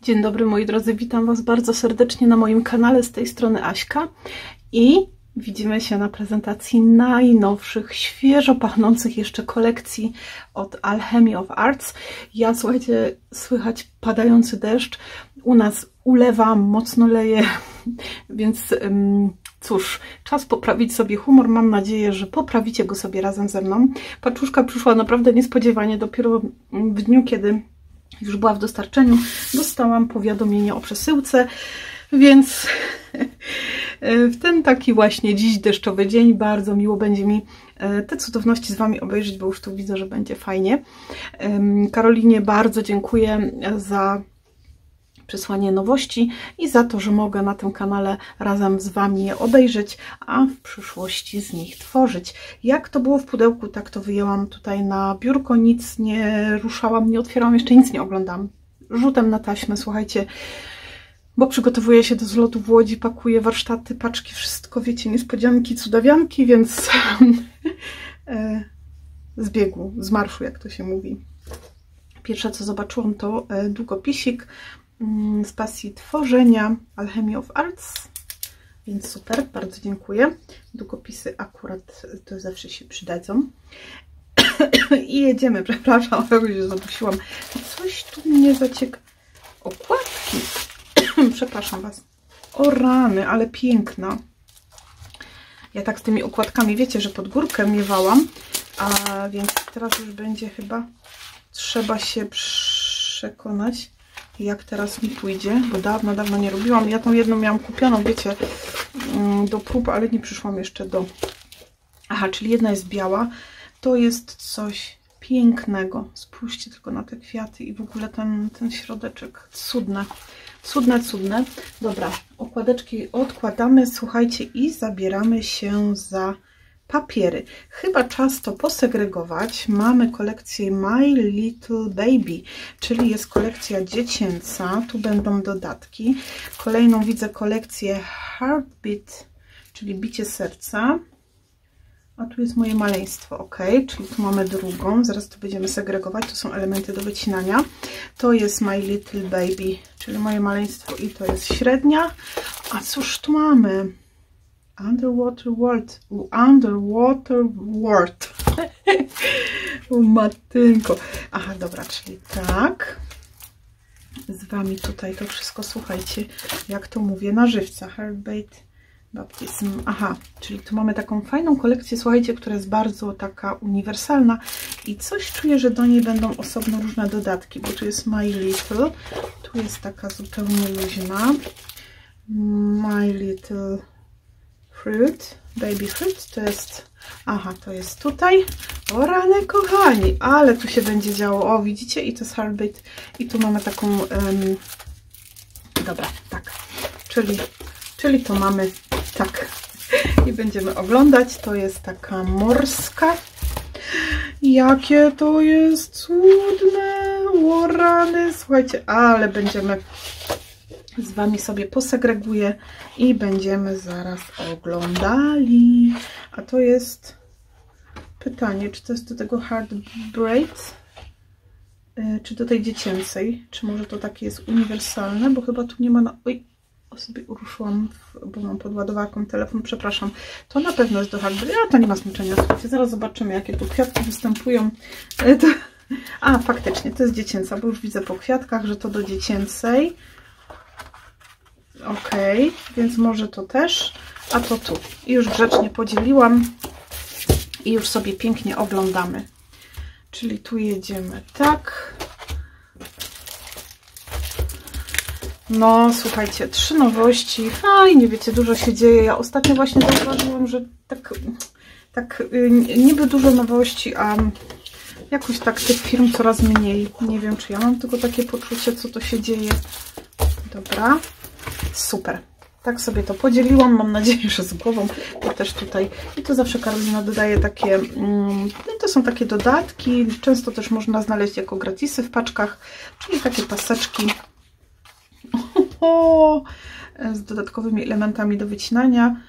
Dzień dobry moi drodzy, witam Was bardzo serdecznie na moim kanale, z tej strony Aśka i widzimy się na prezentacji najnowszych, świeżo pachnących jeszcze kolekcji od Alchemy of Arts. Ja, słuchajcie, słychać padający deszcz, u nas ulewa, mocno leje, więc cóż, czas poprawić sobie humor. Mam nadzieję, że poprawicie go sobie razem ze mną. Paczuszka przyszła naprawdę niespodziewanie, dopiero w dniu, kiedy już była w dostarczeniu, dostałam powiadomienie o przesyłce, więc w ten taki właśnie dziś deszczowy dzień bardzo miło będzie mi te cudowności z Wami obejrzeć, bo już tu widzę, że będzie fajnie. Karolinie bardzo dziękuję za przesłanie nowości i za to, że mogę na tym kanale razem z Wami je obejrzeć, a w przyszłości z nich tworzyć. Jak to było w pudełku, tak to wyjęłam tutaj na biurko, nic nie ruszałam, nie otwierałam, jeszcze nic nie oglądam. Rzutem na taśmę, słuchajcie, bo przygotowuję się do zlotu w Łodzi, pakuję warsztaty, paczki, wszystko, wiecie, niespodzianki, cudawianki, więc z biegu, z marszu, jak to się mówi. Pierwsze, co zobaczyłam, to długopisik z pasji tworzenia Alchemy of Arts, więc super, bardzo dziękuję. Długopisy akurat to zawsze się przydadzą. I jedziemy, przepraszam, jakoś się zadusiłam. Coś tu mnie zacieka. Okładki. Przepraszam Was. O rany, ale piękna. Ja tak z tymi okładkami, wiecie, że pod górkę miewałam, a więc teraz już będzie chyba trzeba się przekonać, jak teraz mi pójdzie, bo dawno nie robiłam. Ja tą jedną miałam kupioną, wiecie, do prób, ale nie przyszłam jeszcze do... Aha, czyli jedna jest biała. To jest coś pięknego. Spójrzcie tylko na te kwiaty i w ogóle ten środeczek. Cudne. Cudne. Dobra, okładeczki odkładamy, słuchajcie, i zabieramy się za papiery. Chyba czas to posegregować. Mamy kolekcję My Little Baby, czyli jest kolekcja dziecięca. Tu będą dodatki. Kolejną widzę kolekcję Heartbeat, czyli bicie serca. A tu jest moje maleństwo, ok, czyli tu mamy drugą. Zaraz to będziemy segregować. To są elementy do wycinania. To jest My Little Baby, czyli moje maleństwo i to jest średnia. A cóż tu mamy? Underwater World. Underwater World. O matynko. Aha, dobra, czyli tak. Z Wami tutaj to wszystko, słuchajcie, jak to mówię, na żywca. Heartbeat Baptism. Aha, czyli tu mamy taką fajną kolekcję, słuchajcie, która jest bardzo taka uniwersalna i coś czuję, że do niej będą osobno różne dodatki, bo tu jest My Little, tu jest taka zupełnie luźna. My Little Fruit, Baby Fruit, to jest, aha, to jest tutaj. O rany, kochani, ale tu się będzie działo. O, widzicie? I to jest Heartbeat. I tu mamy taką, dobra, tak, czyli to mamy tak i będziemy oglądać. To jest taka morska. Jakie to jest cudne, o rany, słuchajcie, ale będziemy z Wami sobie posegreguję i będziemy zaraz oglądali. A to jest pytanie, czy to jest do tego Heartbeat, czy do tej dziecięcej, czy może to takie jest uniwersalne, bo chyba tu nie ma na... Oj, sobie uruszyłam, bo mam podładowarką telefon, przepraszam. To na pewno jest do Heartbeat, a to nie ma znaczenia. Słuchajcie, zaraz zobaczymy, jakie tu kwiatki występują. A, faktycznie, to jest dziecięca, bo już widzę po kwiatkach, że to do dziecięcej. Ok, więc może to też, a to tu. I już grzecznie podzieliłam i już sobie pięknie oglądamy. Czyli tu jedziemy tak. No, słuchajcie, 3 nowości. Fajnie, wiecie, dużo się dzieje. Ja ostatnio właśnie zauważyłam, że tak niby dużo nowości, a jakoś tak tych firm coraz mniej. Nie wiem, czy ja mam tylko takie poczucie, co to się dzieje. Dobra. Super. Tak sobie to podzieliłam. Mam nadzieję, że z głową. To też tutaj. I to zawsze Karolina dodaje takie... to są takie dodatki. Często też można znaleźć jako gratisy w paczkach. Czyli takie paseczki. Z dodatkowymi elementami do wycinania.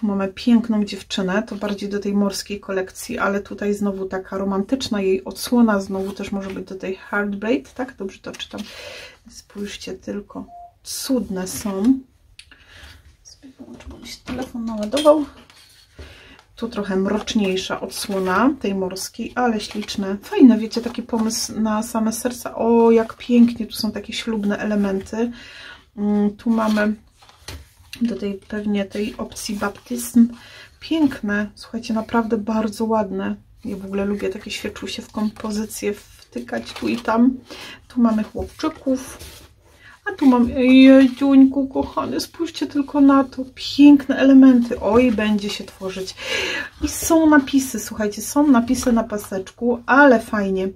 Tu mamy piękną dziewczynę, to bardziej do tej morskiej kolekcji, ale tutaj znowu taka romantyczna jej odsłona, znowu też może być do tej Heartbraid, tak? Dobrze to czytam. Spójrzcie tylko, cudne są. Sobie wyłączę, bo mi się telefon naładował. Tu trochę mroczniejsza odsłona tej morskiej, ale śliczne. Fajne, wiecie, taki pomysł na same serca. O, jak pięknie, tu są takie ślubne elementy. Tu mamy do tej pewnie tej opcji baptyzm. Piękne, słuchajcie, naprawdę bardzo ładne. Ja w ogóle lubię takie świeczusie w kompozycję wtykać tu i tam. Tu mamy chłopczyków. A tu mam, Jedziuńku kochany, spójrzcie tylko na to, piękne elementy, oj, będzie się tworzyć. I są napisy, słuchajcie, są napisy na paseczku, ale fajnie.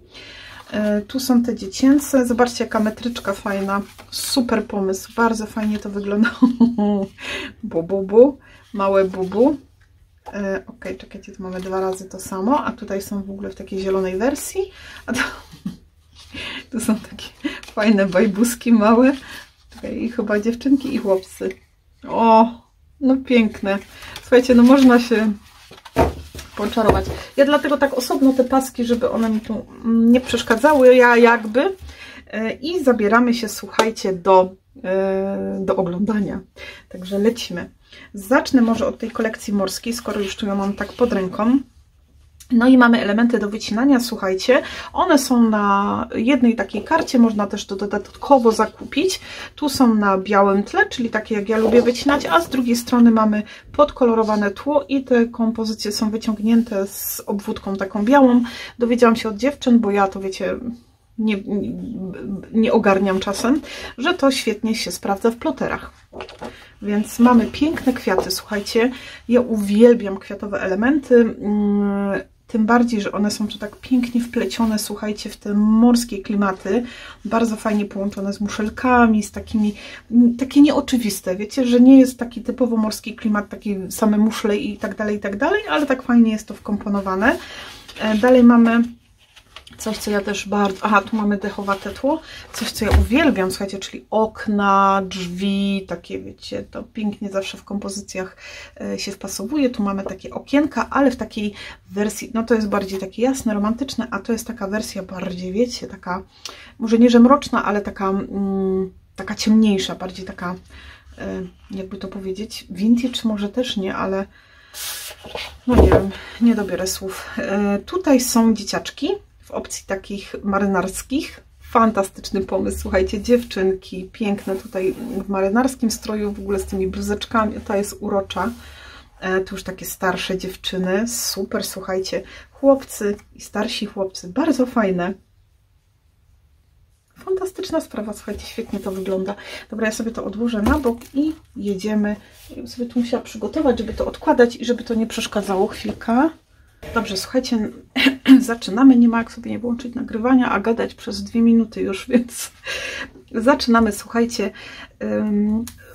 Tu są te dziecięce, zobaczcie jaka metryczka fajna, super pomysł, bardzo fajnie to wygląda. Bubu, małe bubu. Ok, czekajcie, tu mamy 2 razy to samo, a tutaj są w ogóle w takiej zielonej wersji, a to... Tu są takie fajne bajbuski małe. Tutaj chyba dziewczynki i chłopcy. O, no piękne. Słuchajcie, no można się poczarować. Ja dlatego tak osobno te paski, żeby one mi tu nie przeszkadzały, ja jakby. I zabieramy się, słuchajcie, do oglądania. Także lecimy. Zacznę może od tej kolekcji morskiej, skoro już tu ją mam tak pod ręką. No i mamy elementy do wycinania, słuchajcie, one są na jednej takiej karcie, można też to dodatkowo zakupić. Tu są na białym tle, czyli takie jak ja lubię wycinać, a z drugiej strony mamy podkolorowane tło i te kompozycje są wyciągnięte z obwódką taką białą. Dowiedziałam się od dziewczyn, bo ja to wiecie, nie ogarniam czasem, że to świetnie się sprawdza w ploterach. Więc mamy piękne kwiaty, słuchajcie, ja uwielbiam kwiatowe elementy, tym bardziej, że one są tu tak pięknie wplecione, słuchajcie, w te morskie klimaty, bardzo fajnie połączone z muszelkami, z takimi, takie nieoczywiste, wiecie, że nie jest taki typowo morski klimat, takie same muszle i tak dalej, ale tak fajnie jest to wkomponowane. Dalej mamy coś, co ja też bardzo... Aha, tu mamy dechowate tło. Coś, co ja uwielbiam, słuchajcie, czyli okna, drzwi, takie, wiecie, to pięknie zawsze w kompozycjach się wpasowuje. Tu mamy takie okienka, ale w takiej wersji, no to jest bardziej takie jasne, romantyczne, a to jest taka wersja bardziej, wiecie, taka, może nie, że mroczna, ale taka, taka ciemniejsza, bardziej taka, jakby to powiedzieć, vintage może też nie, ale no nie wiem, nie dobiorę słów. Tutaj są dzieciaczki w opcji takich marynarskich. Fantastyczny pomysł, słuchajcie, dziewczynki, piękne tutaj w marynarskim stroju, w ogóle z tymi bluzeczkami, ta jest urocza. Tu już takie starsze dziewczyny, super, słuchajcie, chłopcy i starsi chłopcy, bardzo fajne. Fantastyczna sprawa, słuchajcie, świetnie to wygląda. Dobra, ja sobie to odłożę na bok i jedziemy. Ja bym sobie tu musiała przygotować, żeby to odkładać i żeby to nie przeszkadzało. Chwilkę. Dobrze, słuchajcie, zaczynamy. Nie ma jak sobie nie włączyć nagrywania, a gadać przez 2 minuty już, więc zaczynamy. Słuchajcie,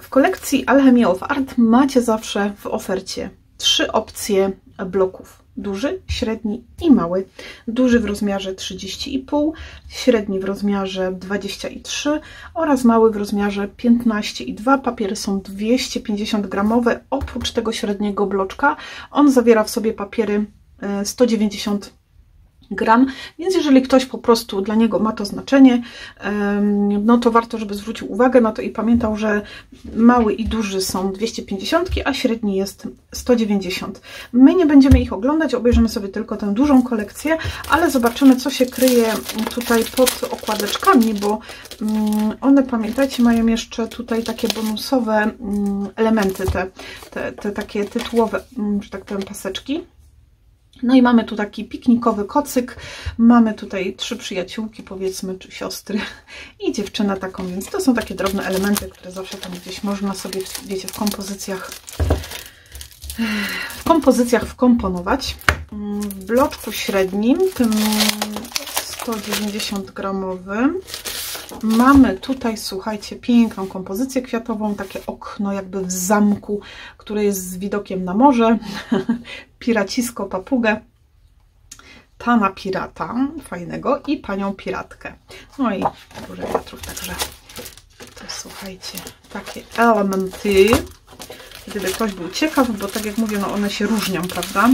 w kolekcji Alchemy of Art macie zawsze w ofercie 3 opcje bloków. Duży, średni i mały. Duży w rozmiarze 30,5, średni w rozmiarze 23 oraz mały w rozmiarze 15,2. Papiery są 250 gramowe. Oprócz tego średniego bloczka on zawiera w sobie papiery 190 gram, więc jeżeli ktoś po prostu dla niego ma to znaczenie, no to warto, żeby zwrócił uwagę na to i pamiętał, że mały i duży są 250, a średni jest 190. My nie będziemy ich oglądać, obejrzymy sobie tylko tę dużą kolekcję, ale zobaczymy, co się kryje tutaj pod okładeczkami, bo one, pamiętajcie, mają jeszcze tutaj takie bonusowe elementy, te takie tytułowe, że tak powiem, paseczki. No i mamy tu taki piknikowy kocyk, mamy tutaj 3 przyjaciółki, powiedzmy, czy siostry i dziewczyna taką, więc to są takie drobne elementy, które zawsze tam gdzieś można sobie, wiecie, w kompozycjach wkomponować. W bloczku średnim, tym 190 gramowym, mamy tutaj, słuchajcie, piękną kompozycję kwiatową, takie okno jakby w zamku, które jest z widokiem na morze, piracisko, papugę, pana pirata fajnego i panią piratkę. No i dużo wiatrów, także to słuchajcie, takie elementy. gdyby ktoś był ciekaw, bo tak jak mówię, no one się różnią, prawda,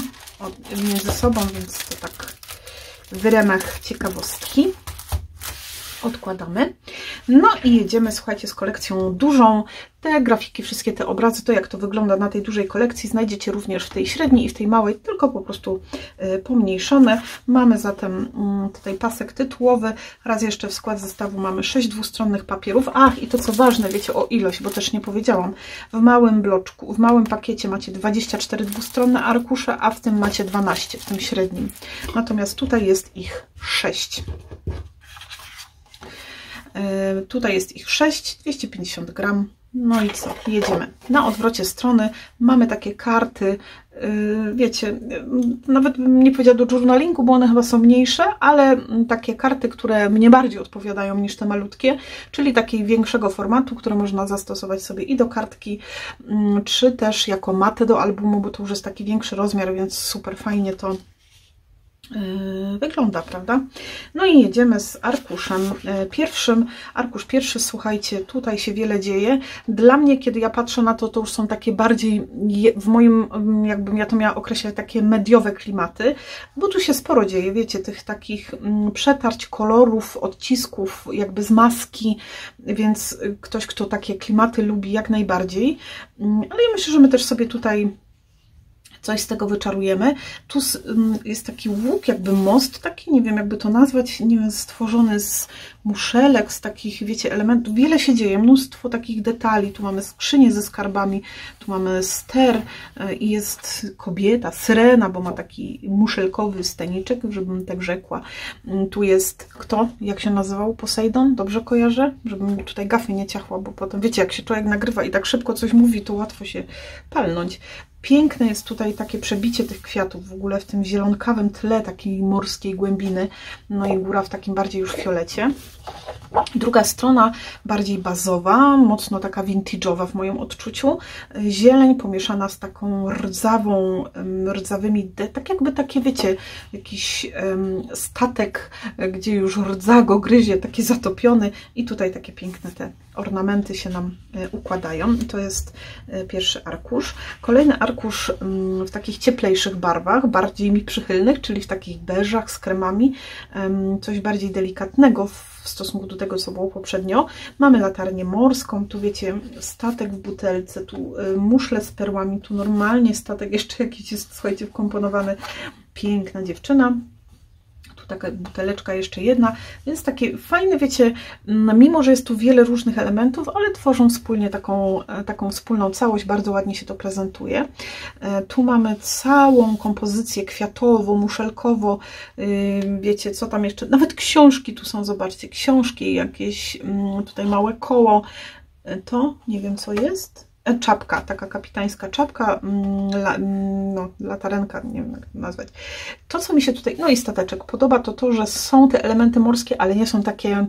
między sobą, więc to tak w ramach ciekawostki. Odkładamy. No i jedziemy, słuchajcie, z kolekcją dużą. Te grafiki, wszystkie te obrazy, to jak to wygląda na tej dużej kolekcji, znajdziecie również w tej średniej i w tej małej, tylko po prostu pomniejszone. Mamy zatem tutaj pasek tytułowy. Raz jeszcze w skład zestawu mamy 6 dwustronnych papierów. Ach, i to co ważne, wiecie o ilość, bo też nie powiedziałam. W małym bloczku, w małym pakiecie macie 24 dwustronne arkusze, a w tym macie 12, w tym średnim. Natomiast tutaj jest ich 6. Tutaj jest ich 6, 250 gram. No i co? Jedziemy. Na odwrocie strony mamy takie karty, wiecie, nawet bym nie powiedziała do journalingu, bo one chyba są mniejsze, ale takie karty, które mnie bardziej odpowiadają niż te malutkie, czyli takiej większego formatu, które można zastosować sobie i do kartki, czy też jako matę do albumu, bo to już jest taki większy rozmiar, więc super fajnie to wygląda, prawda? No i jedziemy z arkuszem pierwszym. Arkusz pierwszy, słuchajcie, tutaj się wiele dzieje. Dla mnie, kiedy ja patrzę na to, to już są takie bardziej, w moim, jakbym ja to miała określać, takie mediowe klimaty, bo tu się sporo dzieje, wiecie, tych takich przetarć, kolorów, odcisków, jakby z maski, więc ktoś, kto takie klimaty lubi, jak najbardziej. Ale ja myślę, że my też sobie tutaj coś z tego wyczarujemy. Tu jest taki łuk, jakby most, taki, nie wiem jakby to nazwać, nie wiem, stworzony z muszelek, z takich, wiecie, elementów. Wiele się dzieje, mnóstwo takich detali. Tu mamy skrzynię ze skarbami, tu mamy ster i jest kobieta, syrena, bo ma taki muszelkowy steniczek, żebym tak rzekła. Tu jest kto? Jak się nazywał? Posejdon? Dobrze kojarzę? Żebym tutaj gafy nie ciachła, bo potem, wiecie, jak się człowiek nagrywa i tak szybko coś mówi, to łatwo się palnąć. Piękne jest tutaj takie przebicie tych kwiatów w ogóle w tym zielonkawym tle takiej morskiej głębiny, no i góra w takim bardziej już fiolecie. Druga strona bardziej bazowa, mocno taka vintage'owa w moim odczuciu. Zieleń pomieszana z taką rdzawymi, tak jakby takie, wiecie, jakiś statek, gdzie już rdza go gryzie, taki zatopiony i tutaj takie piękne te ornamenty się nam układają. I to jest pierwszy arkusz. Kolejny arkusz w takich cieplejszych barwach, bardziej mi przychylnych, czyli w takich beżach z kremami, coś bardziej delikatnego w stosunku do tego, co było poprzednio. Mamy latarnię morską, tu wiecie, statek w butelce, tu muszle z perłami, tu normalnie statek jeszcze jakiś jest, słuchajcie, wkomponowany. Piękna dziewczyna. Tu taka buteleczka jeszcze jedna, więc takie fajne, wiecie, mimo że jest tu wiele różnych elementów, ale tworzą wspólnie taką wspólną całość, bardzo ładnie się to prezentuje. Tu mamy całą kompozycję kwiatowo, muszelkowo, wiecie, co tam jeszcze, nawet książki tu są, zobaczcie, książki, jakieś tutaj małe koło, to nie wiem co jest. Czapka, taka kapitańska czapka, no, latarenka, nie wiem jak to nazwać. To, co mi się tutaj, no i stateczek podoba, to, że są te elementy morskie, ale nie są takie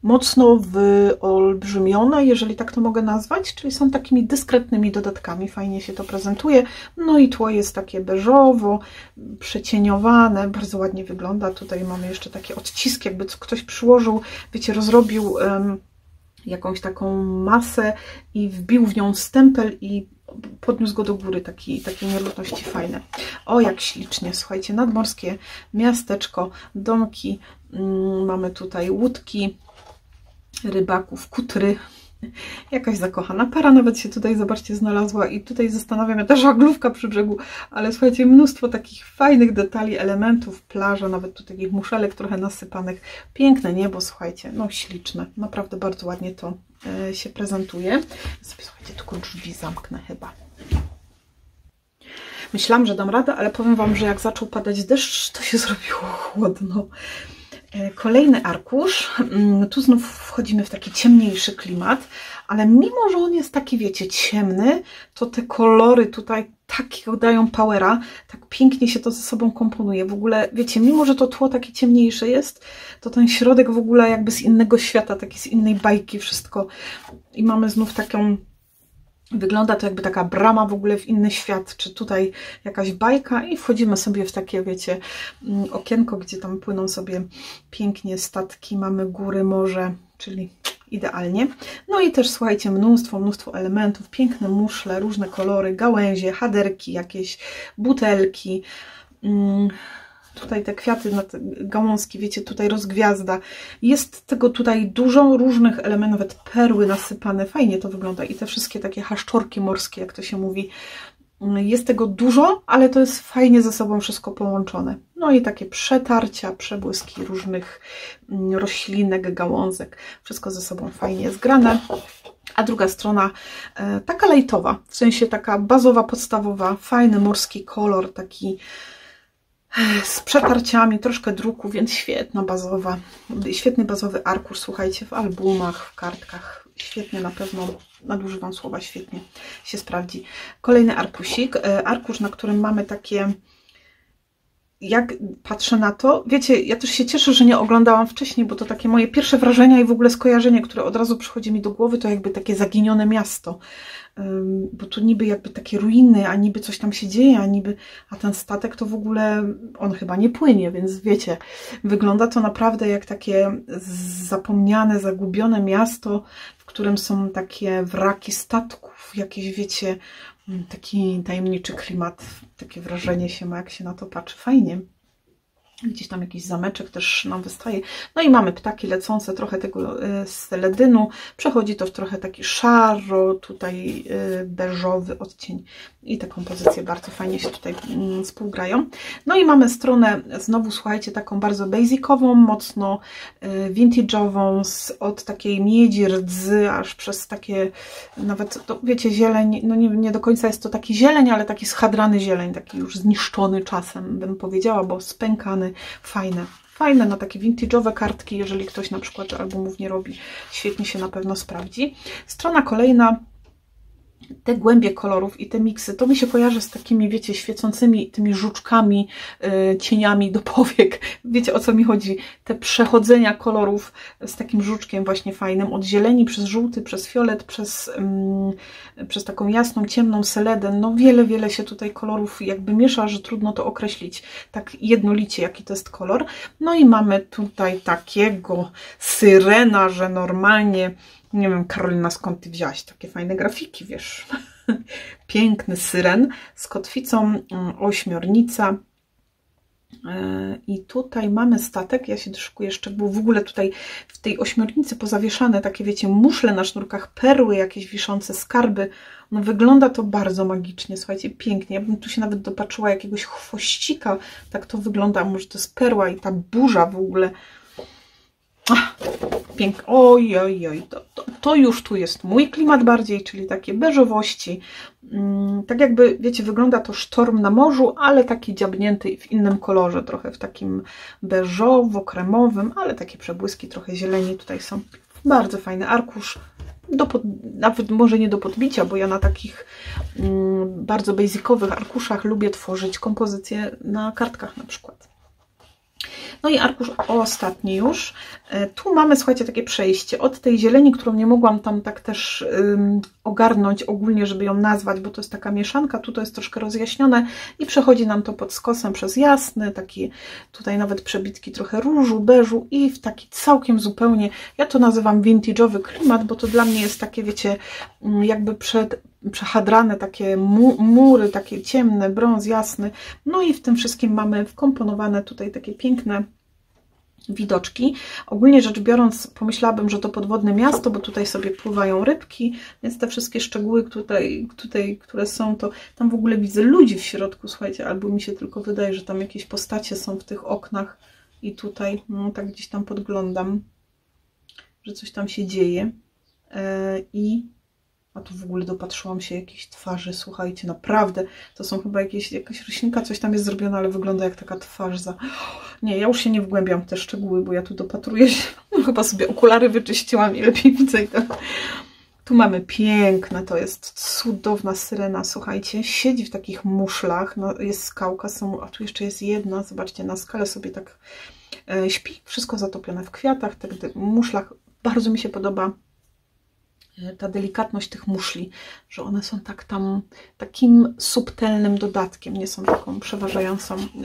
mocno wyolbrzymione, jeżeli tak to mogę nazwać, czyli są takimi dyskretnymi dodatkami, fajnie się to prezentuje. No i tło jest takie beżowo, przecieniowane, bardzo ładnie wygląda. Tutaj mamy jeszcze takie odciski, jakby ktoś przyłożył, wiecie, rozrobił jakąś taką masę i wbił w nią stempel i podniósł go do góry, takiej nierówności fajne. O, jak ślicznie, słuchajcie, nadmorskie miasteczko, domki, mamy tutaj łódki, rybaków, kutry, jakaś zakochana para nawet się tutaj, zobaczcie, znalazła i tutaj zastanawiam się, ta żaglówka przy brzegu, ale słuchajcie, mnóstwo takich fajnych detali, elementów, plaża, nawet tu takich muszelek trochę nasypanych, piękne niebo, słuchajcie, no śliczne, naprawdę bardzo ładnie to się prezentuje. Sobie, słuchajcie, tylko drzwi zamknę chyba. Myślałam, że dam radę, ale powiem Wam, że jak zaczął padać deszcz, to się zrobiło chłodno. Kolejny arkusz, tu znów wchodzimy w taki ciemniejszy klimat, ale mimo, że on jest taki, wiecie, ciemny, to te kolory tutaj takiego dają powera, tak pięknie się to ze sobą komponuje. W ogóle, wiecie, mimo, że to tło takie ciemniejsze jest, to ten środek w ogóle jakby z innego świata, taki z innej bajki wszystko. I mamy znów taką... Wygląda to jakby taka brama w ogóle w inny świat, czy tutaj jakaś bajka i wchodzimy sobie w takie, wiecie, okienko, gdzie tam płyną sobie pięknie statki, mamy góry, morze, czyli idealnie. No i też słuchajcie, mnóstwo elementów, piękne muszle, różne kolory, gałęzie, haderki, jakieś butelki. Tutaj te kwiaty, gałązki, wiecie, tutaj rozgwiazda. Jest tego tutaj dużo różnych elementów, nawet perły nasypane. Fajnie to wygląda i te wszystkie takie haszczorki morskie, jak to się mówi. Jest tego dużo, ale to jest fajnie ze sobą wszystko połączone. No i takie przetarcia, przebłyski różnych roślinek, gałązek. Wszystko ze sobą fajnie zgrane. A druga strona taka lejtowa, w sensie taka bazowa, podstawowa, fajny morski kolor, taki z przetarciami, troszkę druku, więc świetny bazowy arkusz, słuchajcie, w albumach, w kartkach. Świetnie, na pewno nadużywam słowa, świetnie się sprawdzi. Kolejny arkusik, arkusz, na którym mamy takie, jak patrzę na to, wiecie, ja też się cieszę, że nie oglądałam wcześniej, bo to takie moje pierwsze wrażenia i w ogóle skojarzenie, które od razu przychodzi mi do głowy, to jakby takie zaginione miasto. Bo tu niby jakby takie ruiny, a niby coś tam się dzieje, a ten statek to w ogóle, on chyba nie płynie, więc wiecie, wygląda to naprawdę jak takie zapomniane, zagubione miasto, w którym są takie wraki statków, jakieś, wiecie, taki tajemniczy klimat, takie wrażenie się ma, jak się na to patrzy, fajnie. Gdzieś tam jakiś zameczek też nam wystaje. No i mamy ptaki lecące, trochę tego seledynu. Przechodzi to w trochę taki szaro, tutaj beżowy odcień. I te kompozycje bardzo fajnie się tutaj współgrają. No i mamy stronę znowu, słuchajcie, taką bardzo basicową, mocno vintage'ową, od takiej miedzi, rdzy, aż przez takie, nawet, to, wiecie, zieleń, no nie do końca jest to taki zieleń, ale taki schadrany zieleń, taki już zniszczony czasem, bym powiedziała, bo spękany. Fajne na takie vintage'owe kartki, jeżeli ktoś na przykład albumów nie robi, świetnie się na pewno sprawdzi. Strona kolejna, te głębie kolorów i te miksy, to mi się kojarzy z takimi, wiecie, świecącymi tymi żuczkami, cieniami do powiek. Wiecie, o co mi chodzi? Te przechodzenia kolorów z takim żuczkiem właśnie fajnym, od zieleni przez żółty, przez fiolet, przez taką jasną, ciemną seledę. No wiele się tutaj kolorów jakby miesza, że trudno to określić tak jednolicie, jaki to jest kolor. No i mamy tutaj takiego syrena, że normalnie, nie wiem, Karolina, skąd ty wzięłaś takie fajne grafiki, wiesz? Piękny syren z kotwicą, ośmiornica. I tutaj mamy statek, ja się doszukuję szczegółów, w ogóle tutaj w tej ośmiornicy pozawieszane takie, wiecie, muszle na sznurkach, perły jakieś wiszące, skarby. No wygląda to bardzo magicznie, słuchajcie, pięknie. Ja bym tu się nawet dopatrzyła jakiegoś chwościka, tak to wygląda, może to jest perła i ta burza w ogóle. Pięknie. Oj, to już tu jest mój klimat bardziej, czyli takie beżowości. Tak jakby, wiecie, wygląda to sztorm na morzu, ale taki dziabnięty w innym kolorze, trochę w takim beżowo-kremowym, ale takie przebłyski, trochę zieleni tutaj są. Bardzo fajny arkusz. Nawet może nie do podbicia, bo ja na takich bardzo basicowych arkuszach lubię tworzyć kompozycje na kartkach na przykład. No i arkusz ostatni już. Tu mamy, słuchajcie, takie przejście od tej zieleni, którą nie mogłam tam tak też ogarnąć ogólnie, żeby ją nazwać, bo to jest taka mieszanka, tu to jest troszkę rozjaśnione i przechodzi nam to pod skosem przez jasny, taki tutaj nawet przebitki trochę różu, beżu i w taki całkiem zupełnie, ja to nazywam vintage'owy klimat, bo to dla mnie jest takie, wiecie, jakby przehadrane takie mury, takie ciemne, brąz jasny. No i w tym wszystkim mamy wkomponowane tutaj takie piękne widoczki. Ogólnie rzecz biorąc, pomyślałabym, że to podwodne miasto, bo tutaj sobie pływają rybki, więc te wszystkie szczegóły tutaj, które są, to tam w ogóle widzę ludzi w środku, słuchajcie, albo mi się tylko wydaje, że tam jakieś postacie są w tych oknach i tutaj, no tak gdzieś tam podglądam, że coś tam się dzieje. A tu w ogóle dopatrzyłam się jakiejś twarzy, słuchajcie, naprawdę, to są chyba jakaś roślinka, coś tam jest zrobione, ale wygląda jak taka twarz Nie, ja już się nie wgłębiam w te szczegóły, bo ja tu dopatruję się, no, chyba sobie okulary wyczyściłam i lepiej widzę. I tak. Tu mamy piękne, to jest cudowna syrena, słuchajcie, siedzi w takich muszlach, no, jest skałka, a tu jeszcze jest jedna, zobaczcie, na skale sobie tak śpi, wszystko zatopione w kwiatach, tak w muszlach, bardzo mi się podoba ta delikatność tych muszli, że one są takim subtelnym dodatkiem, nie są taką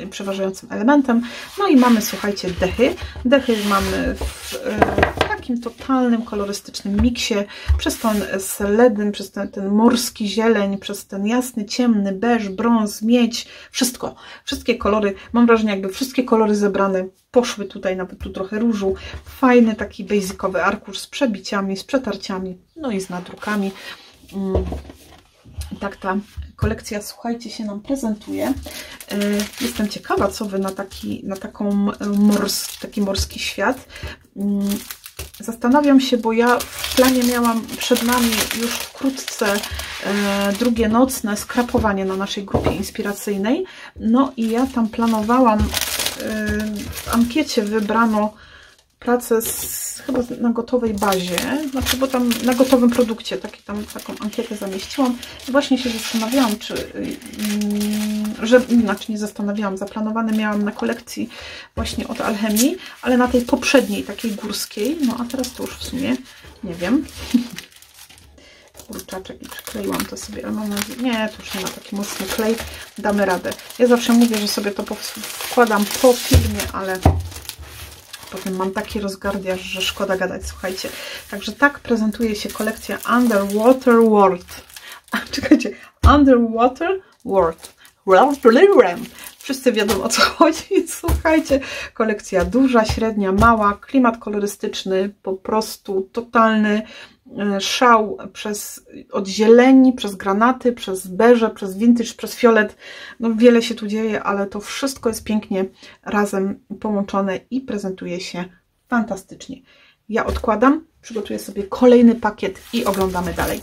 przeważającym elementem. No i mamy, słuchajcie, dechy. Dechy mamy takim totalnym, kolorystycznym miksie, przez ten seledyn, przez ten morski zieleń, przez ten jasny, ciemny, beż, brąz, miedź, wszystko. Wszystkie kolory, mam wrażenie, jakby wszystkie kolory zebrane poszły tutaj, nawet tu trochę różu. Fajny taki basicowy arkusz z przebiciami, z przetarciami, no i z nadrukami. Tak ta kolekcja, słuchajcie, się nam prezentuje. Jestem ciekawa, co Wy na taki morski świat. Zastanawiam się, bo ja w planie miałam przed nami już wkrótce drugie nocne skrapowanie na naszej grupie inspiracyjnej. No i ja tam planowałam, w ankiecie wybrano pracę chyba na gotowej bazie, znaczy, bo tam na gotowym produkcie taką ankietę zamieściłam i właśnie się zastanawiałam, znaczy nie zastanawiałam, zaplanowane miałam na kolekcji właśnie od Alchemii, ale na tej poprzedniej, takiej górskiej, no a teraz to już w sumie nie wiem. Kurczaczek i przykleiłam to sobie, ale mam nadzieję, nie, to już nie ma taki mocny klej, damy radę. Ja zawsze mówię, że sobie to wkładam po filmie, ale potem mam taki rozgardiaż, że szkoda gadać, słuchajcie. Także tak prezentuje się kolekcja Underwater World. Czekajcie, Underwater World. Wszyscy wiedzą, o co chodzi. Słuchajcie, kolekcja duża, średnia, mała, klimat kolorystyczny, po prostu totalny szał od zieleni, przez granaty, przez beże, przez vintage, przez fiolet. No wiele się tu dzieje, ale to wszystko jest pięknie razem połączone i prezentuje się fantastycznie. Ja odkładam, przygotuję sobie kolejny pakiet i oglądamy dalej.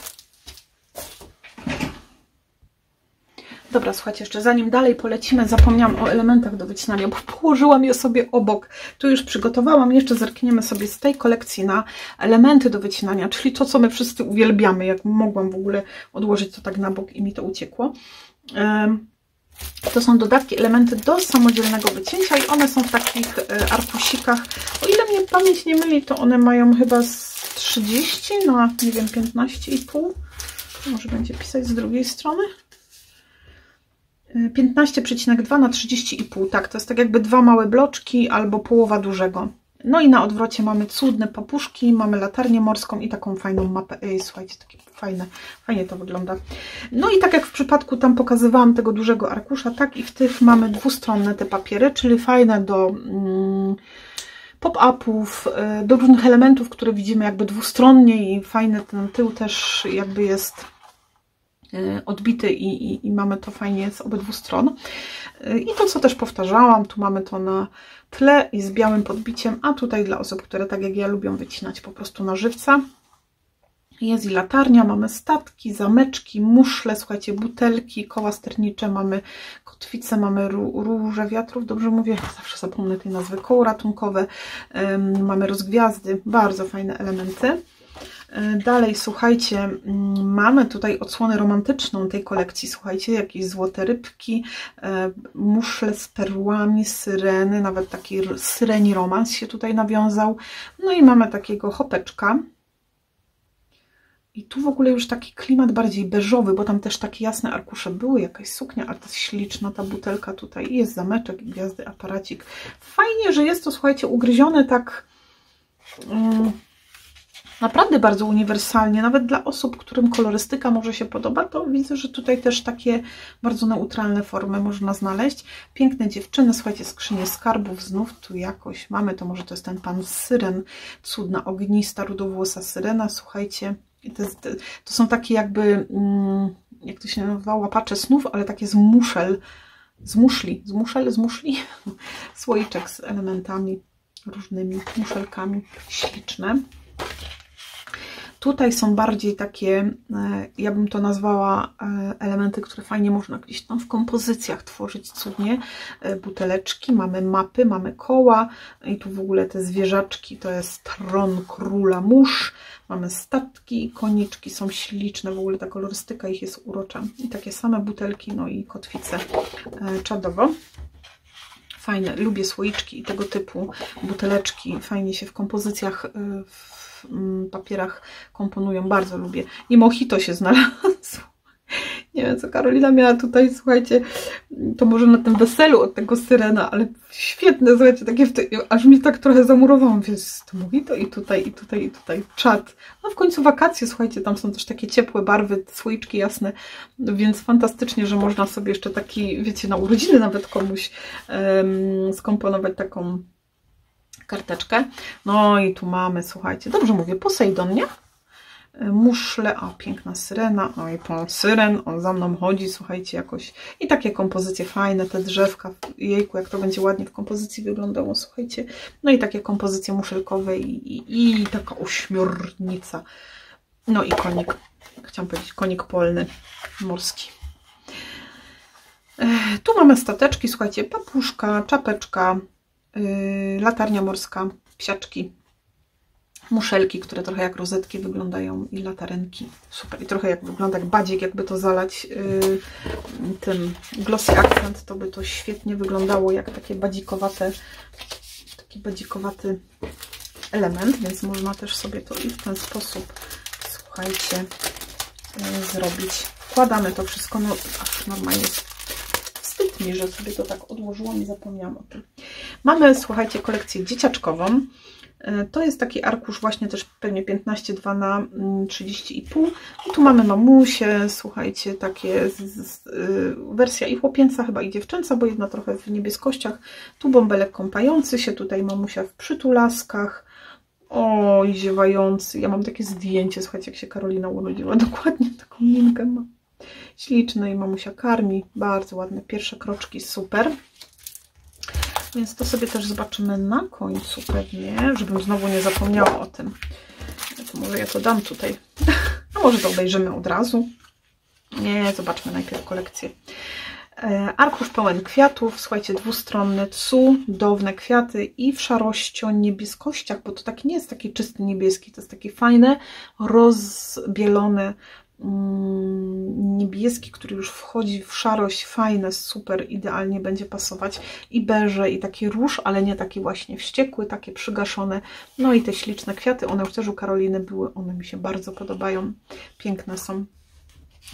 Dobra, słuchajcie, jeszcze zanim dalej polecimy, zapomniałam o elementach do wycinania, bo położyłam je sobie obok. Tu już przygotowałam, jeszcze zerkniemy sobie z tej kolekcji na elementy do wycinania, czyli to, co my wszyscy uwielbiamy. Jak mogłam w ogóle odłożyć to tak na bok i mi to uciekło. To są dodatki, elementy do samodzielnego wycięcia i one są w takich arkusikach. O ile mnie pamięć nie myli, to one mają chyba z 30 na, nie wiem, 15,5. Może będzie pisać z drugiej strony. 15,2 na 30,5. Tak, to jest tak jakby dwa małe bloczki albo połowa dużego. No i na odwrocie mamy cudne papuszki, mamy latarnię morską i taką fajną mapę. Ej, słuchajcie, takie fajnie to wygląda. No i tak jak w przypadku tam pokazywałam tego dużego arkusza, tak i w tych mamy dwustronne te papiery, czyli fajne do pop-upów, do różnych elementów, które widzimy jakby dwustronnie i fajny ten tył też jakby jest odbity i mamy to fajnie z obydwu stron. I to, co też powtarzałam, tu mamy to na tle i z białym podbiciem, a tutaj dla osób, które tak jak ja lubią wycinać po prostu na żywca. Jest i latarnia, mamy statki, zameczki, muszle, słuchajcie, butelki, koła sternicze, mamy kotwice, mamy róże wiatrów, dobrze mówię, zawsze zapomnę tej nazwy, koło ratunkowe, mamy rozgwiazdy, bardzo fajne elementy. Dalej, słuchajcie, mamy tutaj odsłonę romantyczną tej kolekcji, słuchajcie, jakieś złote rybki, muszle z perłami, syreny, nawet taki syreni romans się tutaj nawiązał. No i mamy takiego hopeczka. I tu w ogóle już taki klimat bardziej beżowy, bo tam też takie jasne arkusze były, jakaś suknia, ale to jest śliczna ta butelka tutaj. I jest zameczek, gwiazdy, aparacik. Fajnie, że jest to, słuchajcie, ugryzione tak naprawdę bardzo uniwersalnie. Nawet dla osób, którym kolorystyka może się podoba, to widzę, że tutaj też takie bardzo neutralne formy można znaleźć. Piękne dziewczyny, słuchajcie, skrzynie skarbów, znów tu jakoś mamy, to może to jest ten pan syren, cudna, ognista, rudowłosa syrena, słuchajcie. I to są takie jakby, jak to się nazywa, łapacze snów, ale takie z muszel, z muszli, słoiczek z elementami różnymi, muszelkami, śliczne. Tutaj są bardziej takie, ja bym to nazwała, elementy, które fajnie można gdzieś tam w kompozycjach tworzyć cudnie. Buteleczki, mamy mapy, mamy koła i tu w ogóle te zwierzaczki, to jest tron króla mórz. Mamy statki i koniczki, są śliczne, w ogóle ta kolorystyka ich jest urocza. I takie same butelki, no i kotwice czadowo. Fajne, lubię słoiczki i tego typu buteleczki, fajnie się w kompozycjach, w papierach komponują, bardzo lubię. I mojito się znalazło. Nie wiem, co Karolina miała tutaj, słuchajcie, to może na tym weselu od tego Syrena, ale świetne, słuchajcie, takie aż mnie tak trochę zamurowało, więc to mówi to i tutaj, i tutaj, i tutaj, czad. No w końcu wakacje, słuchajcie, tam są też takie ciepłe barwy, słoiczki jasne, więc fantastycznie, że można sobie jeszcze taki, wiecie, na urodziny nawet komuś skomponować taką karteczkę. No i tu mamy, słuchajcie, dobrze mówię, Posejdon, nie? Muszle, o piękna syrena, oj pan syren, on za mną chodzi, słuchajcie, jakoś i takie kompozycje fajne, te drzewka, jejku, jak to będzie ładnie w kompozycji wyglądało, słuchajcie, no i takie kompozycje muszelkowe i taka ośmiornica, no i konik, chciałam powiedzieć konik polny, morski. Tu mamy stateczki, słuchajcie, papuszka, czapeczka, latarnia morska, psiaczki, muszelki, które trochę jak rozetki wyglądają i latarenki. Super. I trochę jak wygląda jak badzik, jakby to zalać tym glossy accent, to by to świetnie wyglądało jak takie badzikowate, taki badzikowaty element, więc można też sobie to i w ten sposób, słuchajcie, zrobić. Wkładamy to wszystko, no aż normalnie wstyd mi, że sobie to tak odłożyłam i zapomniałam o tym. Mamy, słuchajcie, kolekcję dzieciaczkową. To jest taki arkusz właśnie też pewnie 15,2 na 30,5. I tu mamy mamusie, słuchajcie, takie wersja i chłopięca chyba i dziewczęca, bo jedna trochę w niebieskościach. Tu bąbelek kąpający się, tutaj mamusia w przytulaskach. Oj, ziewający. Ja mam takie zdjęcie, słuchajcie, jak się Karolina urodziła. Dokładnie taką minkę ma. Śliczne i mamusia karmi. Bardzo ładne. Pierwsze kroczki, super. Więc to sobie też zobaczymy na końcu pewnie, żebym znowu nie zapomniała o tym. To może ja to dam tutaj. A może to obejrzymy od razu. Nie, zobaczmy najpierw kolekcję. Arkusz pełen kwiatów, słuchajcie, dwustronny, cudowne kwiaty i w szarościo-niebieskościach, bo to taki nie jest taki czysty niebieski, to jest taki fajny, rozbielony niebieski, który już wchodzi w szarość, fajne, super, idealnie będzie pasować i beże, i taki róż, ale nie taki właśnie wściekły, takie przygaszone, no i te śliczne kwiaty, one już też u Karoliny były, one mi się bardzo podobają, piękne są.